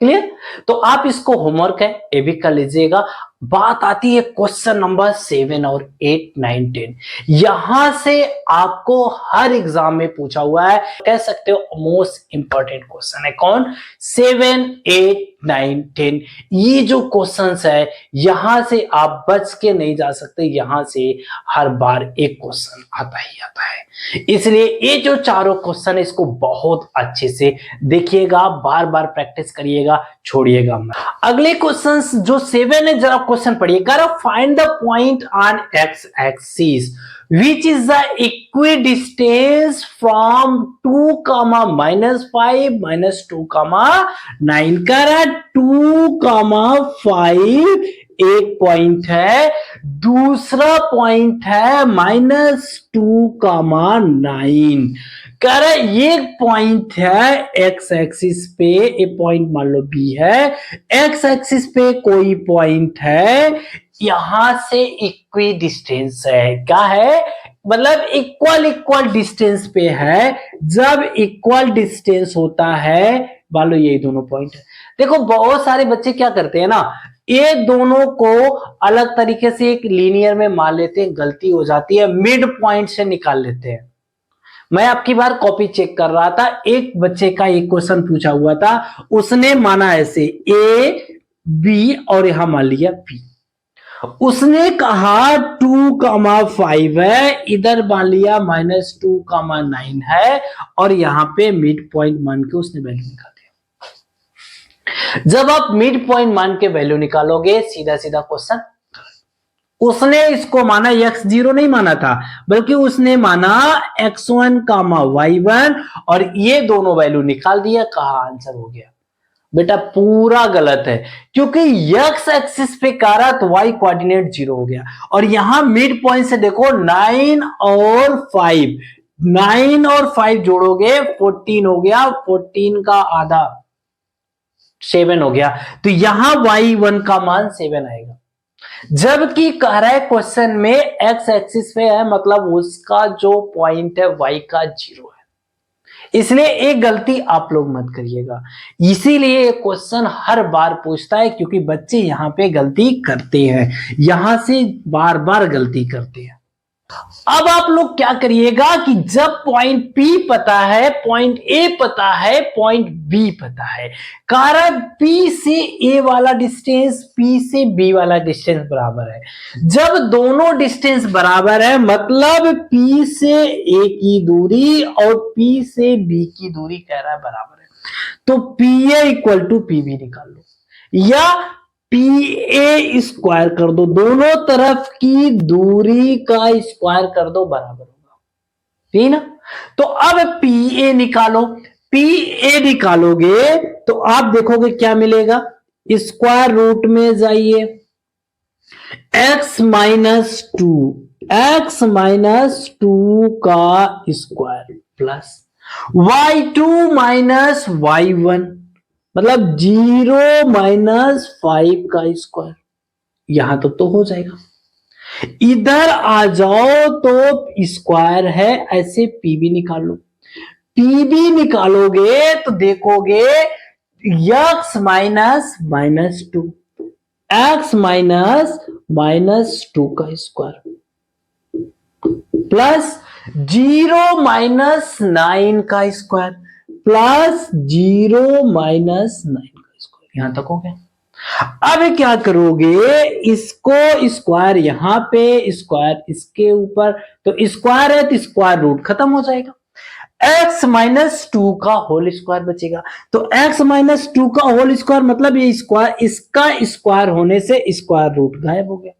क्लियर? तो आप इसको होमवर्क है, ये भी कर लीजिएगा। बात आती है क्वेश्चन नंबर 7 और 8, 9, 10। यहां से आपको हर एग्जाम में पूछा हुआ है, कह सकते हो मोस्ट इंपॉर्टेंट क्वेश्चन है। कौन? 7, 8, 9, 10। ये जो क्वेश्चंस है, यहां से आप बच के नहीं जा सकते, यहां से हर बार एक क्वेश्चन आता ही आता है। इसलिए ये जो चारों क्वेश्चन है, इसको बहुत अच्छे से देखिएगा, बार बार प्रैक्टिस करिएगा, छोड़िएगा मत। अगले क्वेश्चंस जो 7 है, जरा क्वेश्चन पढ़िए। Find the point on x axis which is the equidistance from 2, -5 -2, 9 करा 2, 5 एक पॉइंट है, दूसरा पॉइंट है -2, 9 कर, ये पॉइंट है एक्स एक्सिस पे, ये पॉइंट मान लो बी है, एक्स एक्सिस पे कोई पॉइंट है, यहां से इक्वी डिस्टेंस है। क्या है? मतलब इक्वल डिस्टेंस पे है। जब इक्वल डिस्टेंस होता है, मान लो ये दोनों पॉइंट है। देखो बहुत सारे बच्चे क्या करते हैं ना, ये दोनों को अलग तरीके से एक लीनियर में मान लेते हैं, गलती हो जाती है, मिड पॉइंट से निकाल लेते हैं। मैं आपकी बार कॉपी चेक कर रहा था, एक बच्चे का एक क्वेश्चन पूछा हुआ था, उसने माना ऐसे ए बी और यहां मान लिया बी, उसने कहा 2, 5 है, इधर मान लिया -2, 9 है, और यहां पे मिड पॉइंट मान के उसने वैल्यू निकाल दिया। जब आप मिड पॉइंट मान के वैल्यू निकालोगे, सीधा सीधा क्वेश्चन, उसने इसको माना x0 नहीं माना था, बल्कि उसने माना x1, y1, और ये दोनों वैल्यू निकाल दिया, कहा आंसर हो गया। बेटा पूरा गलत है, क्योंकि x एक्सिस पे कह रहा तो y कोऑर्डिनेट 0 हो गया, और यहां मिड पॉइंट से देखो 9 और 5, 9 और 5 जोड़ोगे 14 हो गया, 14 का आधा 7 हो गया, तो यहां y1 का मान 7 आएगा। जबकि कह रहा है क्वेश्चन में एक्स एक्सिस पे है, मतलब उसका जो पॉइंट है y का 0 है। इसलिए एक गलती आप लोग मत करिएगा, इसीलिए क्वेश्चन हर बार पूछता है, क्योंकि बच्चे यहां पे गलती करते हैं, यहां से बार बार गलती करते हैं। अब आप लोग क्या करिएगा कि जब पॉइंट P पता है, पॉइंट A पता है, पॉइंट B पता है, कारण P से A वाला डिस्टेंस, P से B वाला डिस्टेंस बराबर है। जब दोनों डिस्टेंस बराबर है, मतलब P से A की दूरी और P से B की दूरी कह रहा है बराबर है, तो PA इक्वल टू PB निकाल लो, या PA स्क्वायर कर दो, दोनों तरफ की दूरी का स्क्वायर कर दो, बराबर होगा, ठीक ना। तो अब PA निकालो, पी ए निकालोगे तो आप देखोगे क्या मिलेगा, स्क्वायर रूट में जाइए, x-2 का स्क्वायर प्लस y2 - y1 मतलब 0 - 5 का स्क्वायर, यहां तक तो हो जाएगा। इधर आ जाओ तो स्क्वायर है, ऐसे पीबी निकाल लो। पीबी निकालोगे तो देखोगे x-2 x-2 का स्क्वायर प्लस 0 - 9 का स्क्वायर प्लस 0 - 9 का स्क्वायर, यहां तक हो गया। अब क्या करोगे, इसको स्क्वायर यहां पे, स्क्वायर इसके ऊपर, तो स्क्वायर है तो स्क्वायर रूट खत्म हो जाएगा, x-2 का होल स्क्वायर बचेगा। तो x-2 का होल स्क्वायर मतलब ये स्क्वायर, इसका स्क्वायर होने से स्क्वायर रूट गायब हो गया।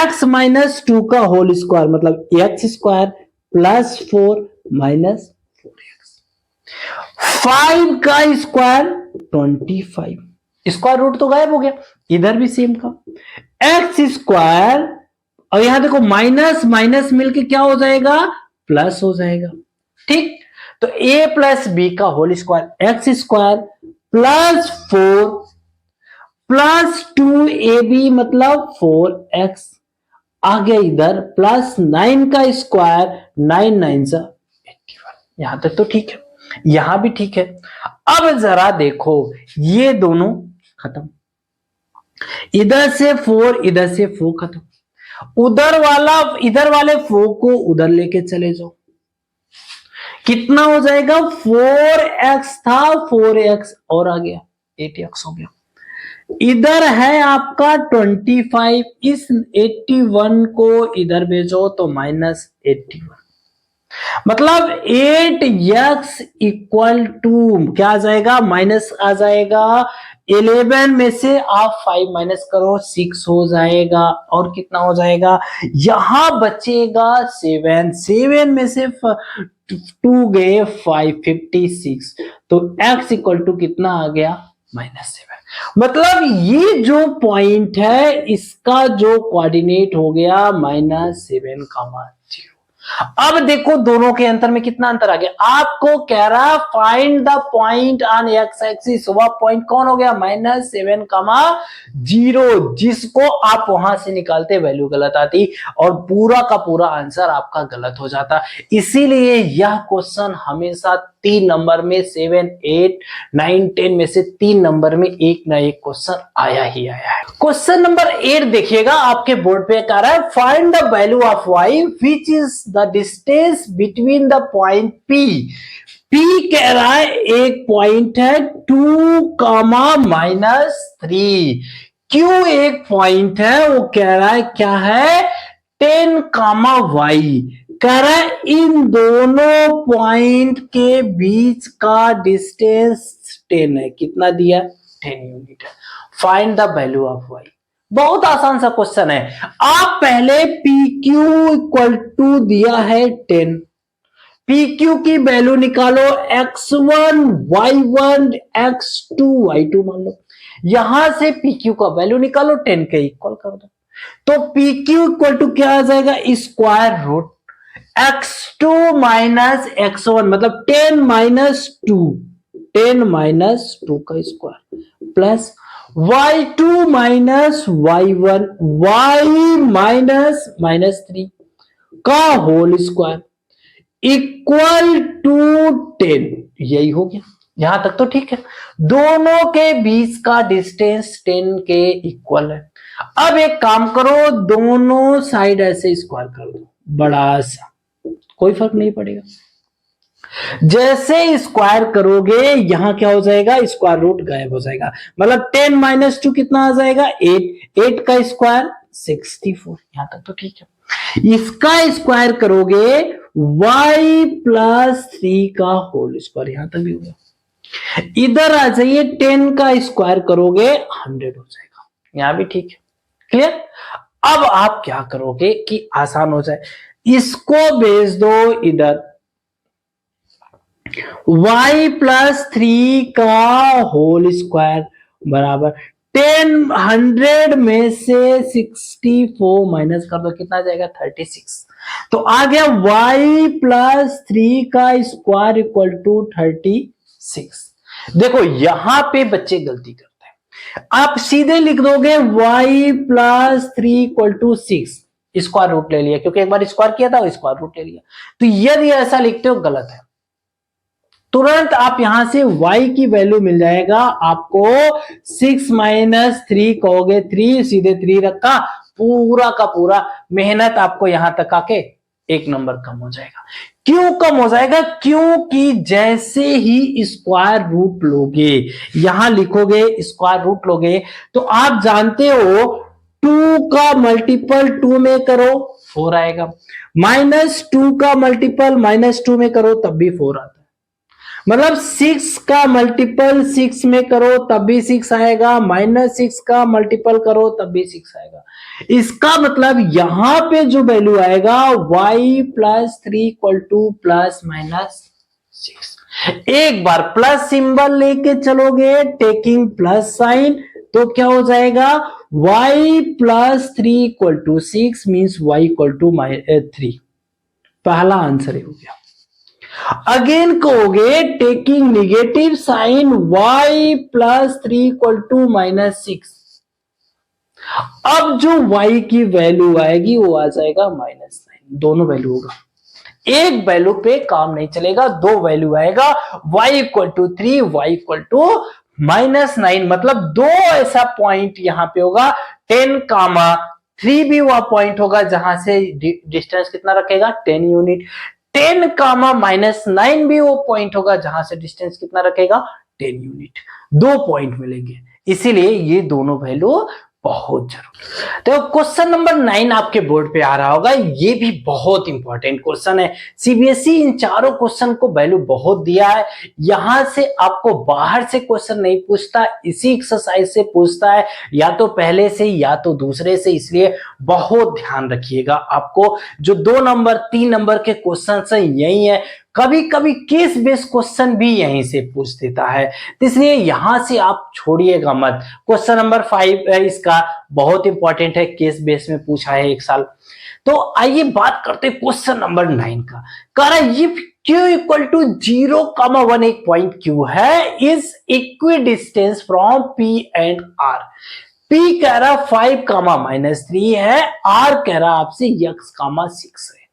x-2 का होल स्क्वायर मतलब x square plus 4 minus 4x, 5 का स्क्वायर 25, स्क्वायर रूट तो गायब हो गया। इधर भी सेम का एक्स स्क्वायर, और यहां देखो माइनस माइनस मिलके क्या हो जाएगा, प्लस हो जाएगा। ठीक, तो a प्लस बी का whole square X square plus 4 plus 2ab मतलब 4x, आ गया इधर प्लस 9 का स्क्वायर 9 9 सा 81, यहां तक तो ठीक है, यहां भी ठीक है। अब जरा देखो ये दोनों खत्म, इधर से 4 इधर से 4 खत्म, उधर वाला इधर वाले 4 को उधर लेके चले जाओ, कितना हो जाएगा, 4x था 4x और आ गया 8x हो गया। इधर है आपका 25, इस 81 को इधर भेजो तो -81, मतलब 8x इक्वल टू क्या आ जाएगा, माइनस आ जाएगा। 11 में से आप 5 माइनस करो 6 हो जाएगा, और कितना हो जाएगा, यहां बचेगा 7, 7 में से 2 गए 5, 56, तो x इक्वल टू कितना आ गया, -7। मतलब ये जो पॉइंट है इसका जो कोऑर्डिनेट हो गया -7, 0। अब देखो दोनों के अंतर में कितना अंतर आ गया, आपको कह रहा find the point on x axis, वह पॉइंट कौन हो गया, -7, 0, जिसको आप वहां से निकालते वैल्यू गलत आती और पूरा का पूरा आंसर आपका गलत हो जाता। इसीलिए यह क्वेश्चन हमेशा 3 नंबर में, 7, 8, 9, 10 में से 3 नंबर में एक ना एक क्वेश्चन आया ही आया है। क्वेश्चन नंबर 8 देखिएगा, आपके बोर्ड पे कह रहा है find the value of y which is the distance between the point P। P कह रहा है एक पॉइंट है 2, -3, Q एक पॉइंट है, वो कह रहा है क्या है, 10, y, कह रहा है इन दोनों पॉइंट के बीच का डिस्टेंस 10 है, कितना दिया, 10 यूनिट है। Find the value of y, बहुत आसान सा क्वेश्चन है। आप पहले PQ इक्वल टू दिया है 10, PQ की वैल्यू निकालो, x1 y1 x2 y2 मान लो, यहां से PQ का वैल्यू निकालो, 10 के इक्वल कर दो, तो PQ इक्वल टू क्या आ जाएगा, स्क्वायर रूट x2 - x1 मतलब 10 - 2 का square plus y2 - y1 y -3 का होल स्क्वायर इक्वल टू 10, यही हो गया, यहां तक तो ठीक है। दोनों के बीच का डिस्टेंस 10 के इक्वल है। अब एक काम करो, दोनों साइड ऐसे स्क्वायर कर दो, बड़ा सा, कोई फर्क नहीं पड़ेगा। जैसे स्क्वायर करोगे यहां क्या हो जाएगा, स्क्वायर रूट गायब हो जाएगा, मतलब 10 - 2 कितना आ जाएगा, 8, 8 का स्क्वायर 64, यहां तक तो ठीक है। इसका स्क्वायर करोगे y +3 का होल स्क्वायर, यहां तक भी हो गया। इधर आ जाइए, 10 का स्क्वायर करोगे 100 हो जाएगा, यहां भी ठीक है, क्लियर। अब आप क्या करोगे कि आसान हो जाए, इसको भेज दो इधर, y प्लस 3 का होल स्क्वायर बराबर 100 में से 64 माइनस कर दो, कितना जाएगा 36। तो आ गया y प्लस 3 का स्क्वायर इक्वल टू 36। देखो यहां पे बच्चे गलती करते हैं, आप सीधे लिख दोगे y plus 3 equal to 6, square root ले लिया, क्योंकि एक बार स्क्वायर किया था स्क्वायर रूट ले लिया। तो यदि ऐसा लिखते हो गलत है, तुरंत आप यहां से y की वैल्यू मिल जाएगा आपको 6 माइनस 3 कहोगे 3, सीधे 3 रखा, पूरा का पूरा मेहनत आपको यहां तक आके 1 नंबर कम हो जाएगा। क्यों कम हो जाएगा? क्योंकि जैसे ही स्क्वायर रूट लोगे, यहां लिखोगे स्क्वायर रूट लोगे, तो आप जानते हो 2 का मल्टीपल 2 में करो 4 आएगा, माइनस 2 का मल्टीपल माइनस 2 में करो तब भी 4 आता है। मतलब 6 का मल्टीपल 6 में करो तब भी 6 आएगा, माइनस 6 का मल्टीपल करो तब भी 6 आएगा। इसका मतलब यहां पे जो वैल्यू आएगा y plus 3 equal two plus minus 6। एक बार प्लस सिंबल लेके चलोगे, टेकिंग प्लस साइन, तो क्या हो जाएगा y plus 3 equal to 6 means y equal to 3। पहला आंसर हो गया। अगेन कहोगे taking negative sign y plus 3 equal to minus 6। अब जो y की वैल्यू आएगी वो आ जाएगा -9, दोनों वैल्यू होगा। एक वैल्यू पे काम नहीं चलेगा, दो वैल्यू आएगा, y equal to 3, y equal to -9। मतलब दो ऐसा पॉइंट यहां पे होगा, 10 कामा 3 भी वह पॉइंट होगा जहां से डिस्टेंस कितना रखेगा 10 यूनिट। 10 कामा -9 भी वो पॉइंट होगा जहां से डिस्टेंस कितना रखेगा 10 यूनिट। दो पॉइंट मिलेंगे, इसीलिए ये दोनों वैल्यू बहुत जरूरी। तो क्वेश्चन नंबर 9 आपके बोर्ड पे आ रहा होगा, ये भी बहुत इंपॉर्टेंट क्वेश्चन है। सीबीएसई इन चारों क्वेश्चन को वैल्यू बहुत दिया है, यहां से आपको बाहर से क्वेश्चन नहीं पूछता, इसी एक्सरसाइज से पूछता है, या तो पहले से या तो दूसरे से, इसलिए बहुत ध्यान रखिएगा। आपको जो 2 नंबर 3 नंबर के क्वेश्चन है यही है, कभी कभी केस बेस्ड क्वेश्चन भी यहीं से पूछ देता है, तो इसलिए यहां से आप छोड़िएगा मत। क्वेश्चन नंबर 5 है, इसका बहुत इंपॉर्टेंट है, केस बेस में पूछा है एक साल। तो आइए बात करते हैं क्वेश्चन नंबर 9 का। कह रहा है q इक्वल टू 0,1 एक पॉइंट q है, is equi distance from p and r। p कह रहा 5, -3 है, r कह रहा आपसे x, 6 है।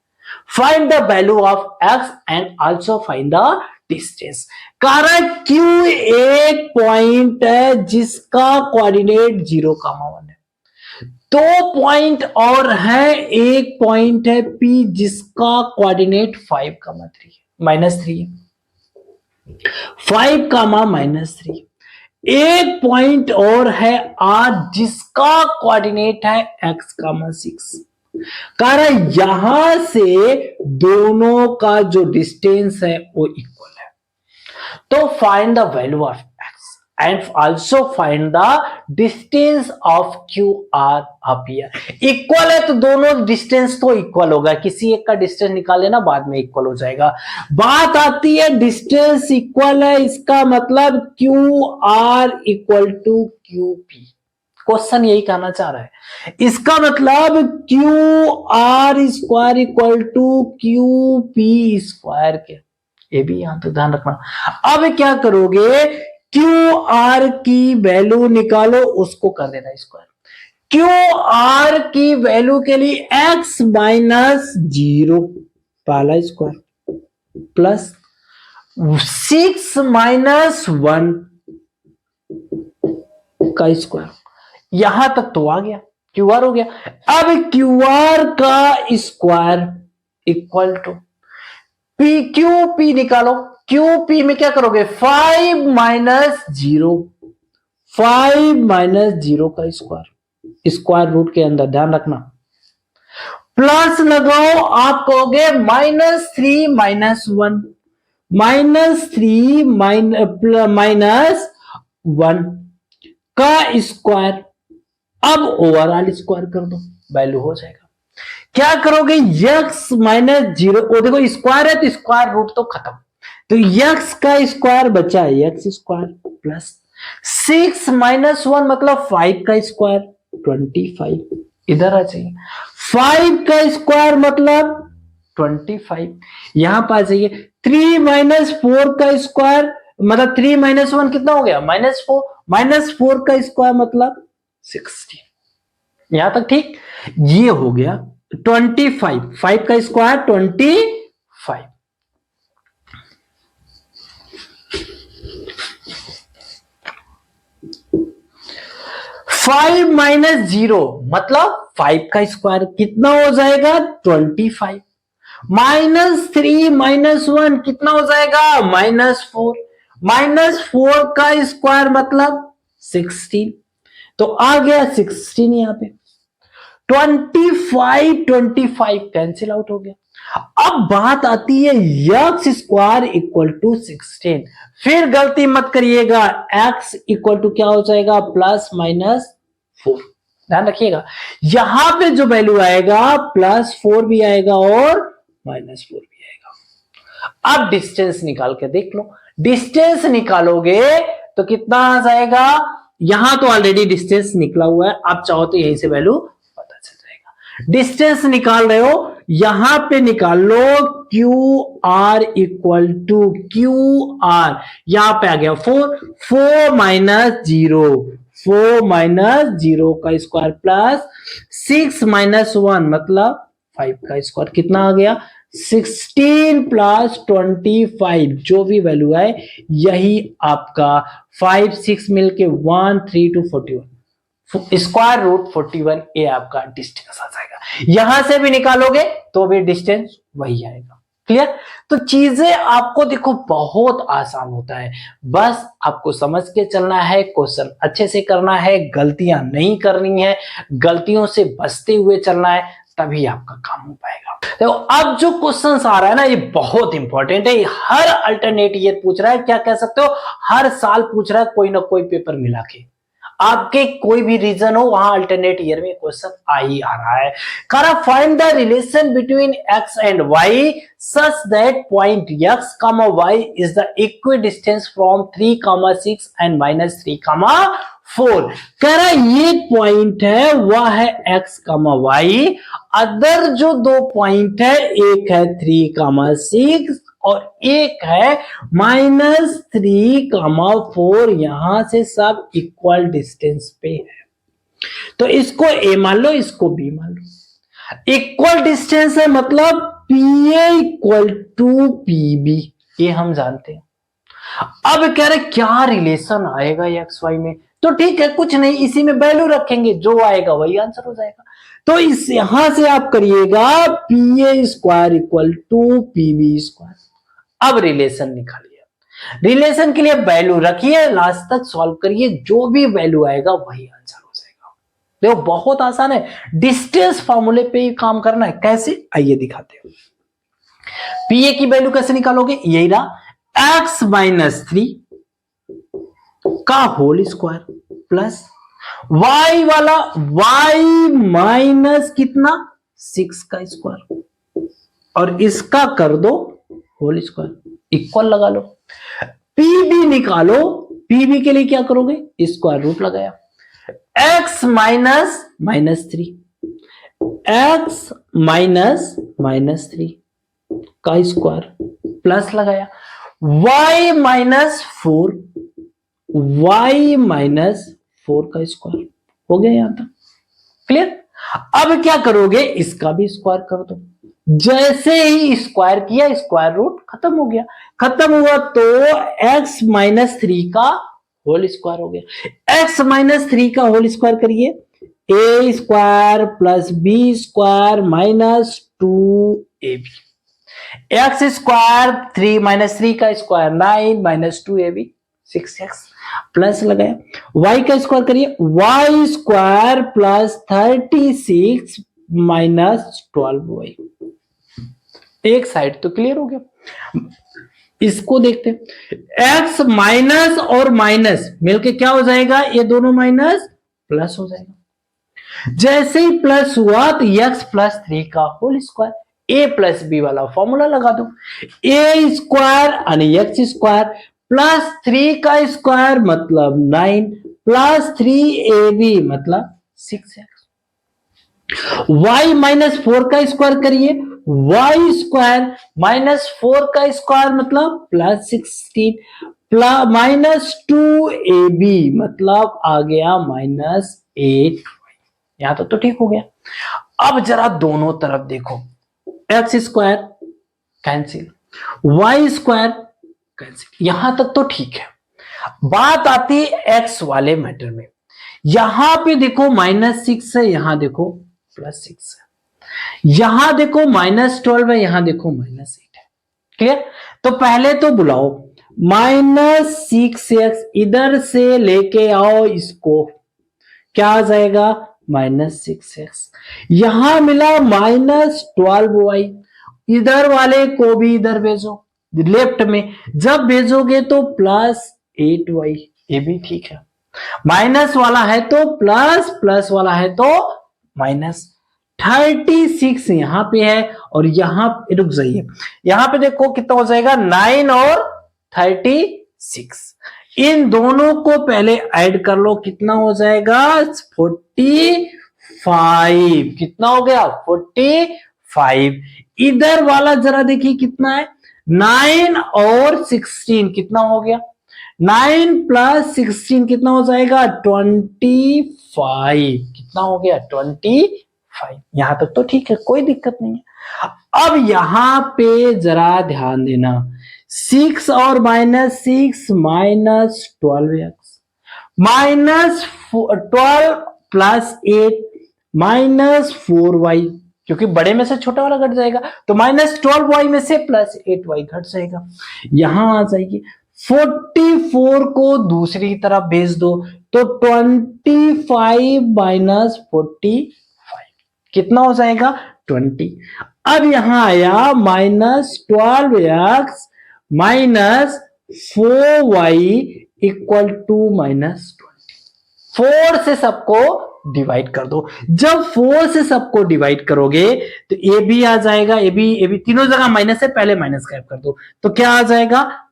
Find the value of x and also find the distance। कारण Q एक पॉइंट है जिसका कोऑर्डिनेट 0,1 है, दो पॉइंट और है, एक पॉइंट है P जिसका कोऑर्डिनेट 5,3 -3 है, 5, -3। एक पॉइंट और है R जिसका कोऑर्डिनेट है x, 6। कारण यहां से दोनों का जो डिस्टेंस है वो इक्वल है। तो find the value of x and also find the distance of Q R up here. Equal है तो दोनों डिस्टेंस तो इक्वल होगा, किसी एक का डिस्टेंस निकाले ना बाद में इक्वल हो जाएगा। बात आती है डिस्टेंस इक्वल है, इसका मतलब Q R equal to Q P. Question यही कहना चाह रहा है, इसका मतलब Q R square equal to Q P square के, ये भी यहां तो ध्यान रखना। अब क्या करोगे, क्यू आर की वैल्यू निकालो, उसको कर देना स्क्वायर। क्यू आर की वैल्यू के लिए x -0 पहला स्क्वायर प्लस 6 -1 का स्क्वायर, यहां तक तो आ गया, क्यू आर हो गया। अब क्यू आर का square equal to P, Q P निकालो। क्यू पी में क्या करोगे 5 -0, 5 -0 का स्क्वायर, स्क्वायर रूट के अंदर ध्यान रखना, प्लस लगाओ, आप कहोगे -3 -1, -3 -1 का स्क्वायर। अब ओवरऑल स्क्वायर कर दो, वैल्यू हो जाएगा। क्या करोगे x -0, देखो स्क्वायर है तो स्क्वायर रूट तो खत्म, तो x का स्क्वायर बचा x स्क्वायर प्लस 6 माइनस 1 मतलब 5 का स्क्वायर 25, इधर आ जाइए। 5 का स्क्वायर मतलब 25, यहां पर आ जाइए। 3 माइनस 4 का स्क्वायर मतलब 3 माइनस 1 कितना हो गया -4, -4 का स्क्वायर मतलब 16। यहां तक ठीक, ये हो गया 25, 5 का स्क्वायर 25। 5 माइनस 0 मतलब 5 का स्क्वायर कितना हो जाएगा 25, -3 -1 कितना हो जाएगा -4, -4 का स्क्वायर मतलब 16, तो आ गया 16 यहां पे। 25 कैंसिल आउट हो गया। अब बात आती है x स्क्वायर इक्वल टू 16, फिर गलती मत करिएगा, x इक्वल टू क्या हो जाएगा +-4, ध्यान रखिएगा। यहां पे जो वैल्यू आएगा +4 भी आएगा और -4 भी आएगा। अब डिस्टेंस निकाल के देख लो, डिस्टेंस निकालोगे तो कितना आ जाएगा, यहां तो ऑलरेडी डिस्टेंस निकला हुआ है, आप चाहो तो यहीं से वैल्यू पता चल जाएगा। डिस्टेंस निकाल रहे हो, यहां पे निकाल लो QR इक्वल टू QR, यहां पे आ गया 4 माइनस 0, 4 माइनस 0 का स्क्वायर प्लस 6 माइनस 1 मतलब 5 का स्क्वायर, कितना आ गया 16 प्लस 25, जो भी वैल्यू है यही आपका 5 6 मिलके 1 3 2 41, स्क्वायर रूट 41, ये आपका डिस्टेंस आ जाएगा। यहां से भी निकालोगे तो भी डिस्टेंस वही आएगा। क्लियर? तो चीजें आपको देखो बहुत आसान होता है, बस आपको समझ के चलना है, क्वेश्चन अच्छे से करना है, गलतियां नहीं करनी है, गलतियों से बचते हुए चलना है, तभी आपका काम हो पाएगा। तो अब जो क्वेश्चन आ रहा है ना, ये बहुत इंपॉर्टेंट है, हर अल्टरनेट ईयर पूछ रहा है, क्या कह सकते हो, हर साल पूछ रहा है, कोई ना कोई पेपर मिला के, आपके कोई भी रीजन हो वहां अल्टरनेट ईयर में क्वेश्चन आ ही आ रहा है। करा find the relation between x and y such that point x, y is the equi distance from 3, 6 and -3, 4। कह रहा ये पॉइंट है वह है x, y, अदर जो दो पॉइंट है एक है 3, 6 और एक है -3, 4, यहां से सब इक्वल डिस्टेंस पे है, तो इसको ए मान लो, इसको बी मान लो। इक्वल डिस्टेंस है मतलब PA इक्वल टू PB, ये हम जानते हैं। अब कह रहे क्या रिलेशन आएगा एक्स वाई में, तो ठीक है कुछ नहीं, इसी में वैल्यू रखेंगे, जो आएगा वही आंसर हो जाएगा। तो इस यहां से आप करिएगा PA square equal to PB square. अब रिलेशन निकालिए, रिलेशन के लिए वैल्यू रखिए, लास्ट तक सॉल्व करिए, जो भी वैल्यू आएगा वही आंसर हो जाएगा। देखो बहुत आसान है, डिस्टेंस फॉर्मूले पे ही काम करना है। कैसे, आइए दिखाते हैं। पीए की वैल्यू कैसे निकालोगे, यही रहा, x -3 का होल स्क्वायर प्लस y वाला y माइनस कितना 6 का स्क्वायर, और इसका कर दो होल स्क्वायर, इक्वल लगा लो। पीबी निकालो, पीबी के लिए क्या करोगे, स्क्वायर रूट लगाया, x -3, x -3 का स्क्वायर प्लस लगाया, y -4, y -4 का स्क्वायर, हो गया यहां तक क्लियर। अब क्या करोगे, इसका भी स्क्वायर कर दो, जैसे ही स्क्वायर किया स्क्वायर रूट खत्म हो गया, खत्म हुआ तो x -3 का होल स्क्वायर हो गया। x -3 का होल स्क्वायर करिए, a square plus b square -2ab, x square 3 - 3 का स्क्वायर 9 -2ab 6x प्लस लगाया, y का स्क्वायर करिए, y स्क्वायर प्लस 36 -12y, एक साइड तो क्लियर हो गया। इसको देखते हैं, x माइनस और माइनस मिलके क्या हो जाएगा, ये दोनों माइनस प्लस हो जाएगा, जैसे ही प्लस हुआ तो x +3 का होल स्क्वायर, ए प्लस बी वाला फॉर्मूला लगा दो। ए स्क्वायर यानी एक्स स्क्वायर प्लस 3 का स्क्वायर मतलब 9 प्लस 3ab मतलब 6x। y माइनस 4 का स्क्वायर करिए, वाई स्क्वायर माइनस 4 का स्क्वायर मतलब प्लस 16 प्लस माइनस 2ab मतलब आ गया माइनस 8। यहां तक तो ठीक हो गया। अब जरा दोनों तरफ देखो, x square cancel, y square cancel, यहां तक तो ठीक है। बात आती है एक्स वाले मैटर में। यहां पे देखो -6 है, यहां देखो +6 है, यहां देखो -12 है, यहां देखो -8 है। क्लियर? तो पहले तो बुलाओ -6x इधर से लेके आओ, इसको क्या आ जाएगा -6x। यहां मिला -12y, इधर वाले को भी इधर भेजो लेफ्ट में, जब भेजोगे तो +8y, ये भी ठीक है। माइनस वाला है तो प्लस, प्लस वाला है तो माइनस। 36 यहां पे है और यहां रुक जाइए, यहां पे देखो कितना हो जाएगा 9 और 36, इन दोनों को पहले ऐड कर लो, कितना हो जाएगा 45। कितना हो गया 45। इधर वाला जरा देखिए कितना है 9 और 16, कितना हो गया 9 प्लस 16 कितना हो जाएगा 25। कितना हो गया 25। यहां तक तो ठीक है, कोई दिक्कत नहीं है। अब यहां पे जरा ध्यान देना, 6 और -6 -12x -12 प्लस 8 -4y, क्योंकि बड़े में से छोटा वाला घट जाएगा तो -12y में से +8y घट जाएगा। यहां आ जाएगी 44 को दूसरी तरफ भेज दो तो 25 - 45 कितना हो जाएगा 20। अब यहां आया -12x -4y इक्वल टू -20। 4 से सबको डिवाइड कर दो, जब 4 से सबको डिवाइड करोगे तो ए बी आ जाएगा, ए बी तीनों जगह माइनस है, पहले माइनस गायब कर दो तो क्या आ जाएगा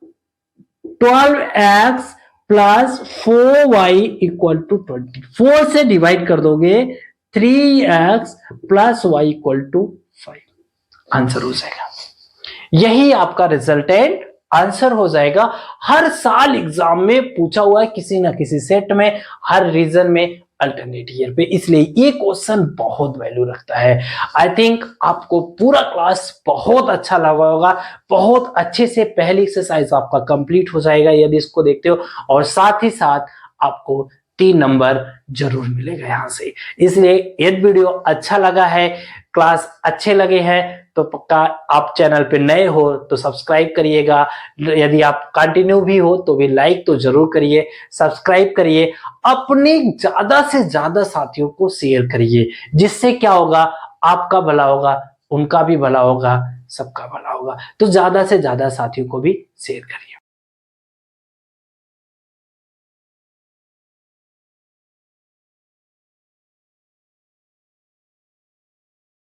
12x plus 4y equal to 20। 4 से डिवाइड कर दोगे 3x plus y equal to 5, answer हो जाएगा। यही आपका रिजल्टेंट आंसर हो जाएगा। हर साल एग्जाम में पूछा हुआ है किसी ना किसी सेट में, हर रीजन में, अल्टरनेट ईयर पे, इसलिए ये क्वेश्चन बहुत वैल्यू रखता है। आई थिंक आपको पूरा क्लास बहुत अच्छा लगा होगा, बहुत अच्छे से पहली एक्सरसाइज आपका कंप्लीट हो जाएगा यदि इसको देखते हो, और साथ ही साथ आपको 3 नंबर जरूर मिलेगा यहां से। इसलिए यदि वीडियो अच्छा लगा है, क्लास अच्छे लगे हैं तो पक्का आप चैनल पे नए हो तो सब्सक्राइब करिएगा, यदि आप कंटिन्यू भी हो तो भी लाइक तो जरूर करिए, सब्सक्राइब करिए, अपने ज्यादा से ज्यादा साथियों को शेयर करिए, जिससे क्या होगा आपका भला होगा, उनका भी भला होगा, सबका भला होगा। तो ज्यादा से ज्यादा साथियों को भी शेयर करिए।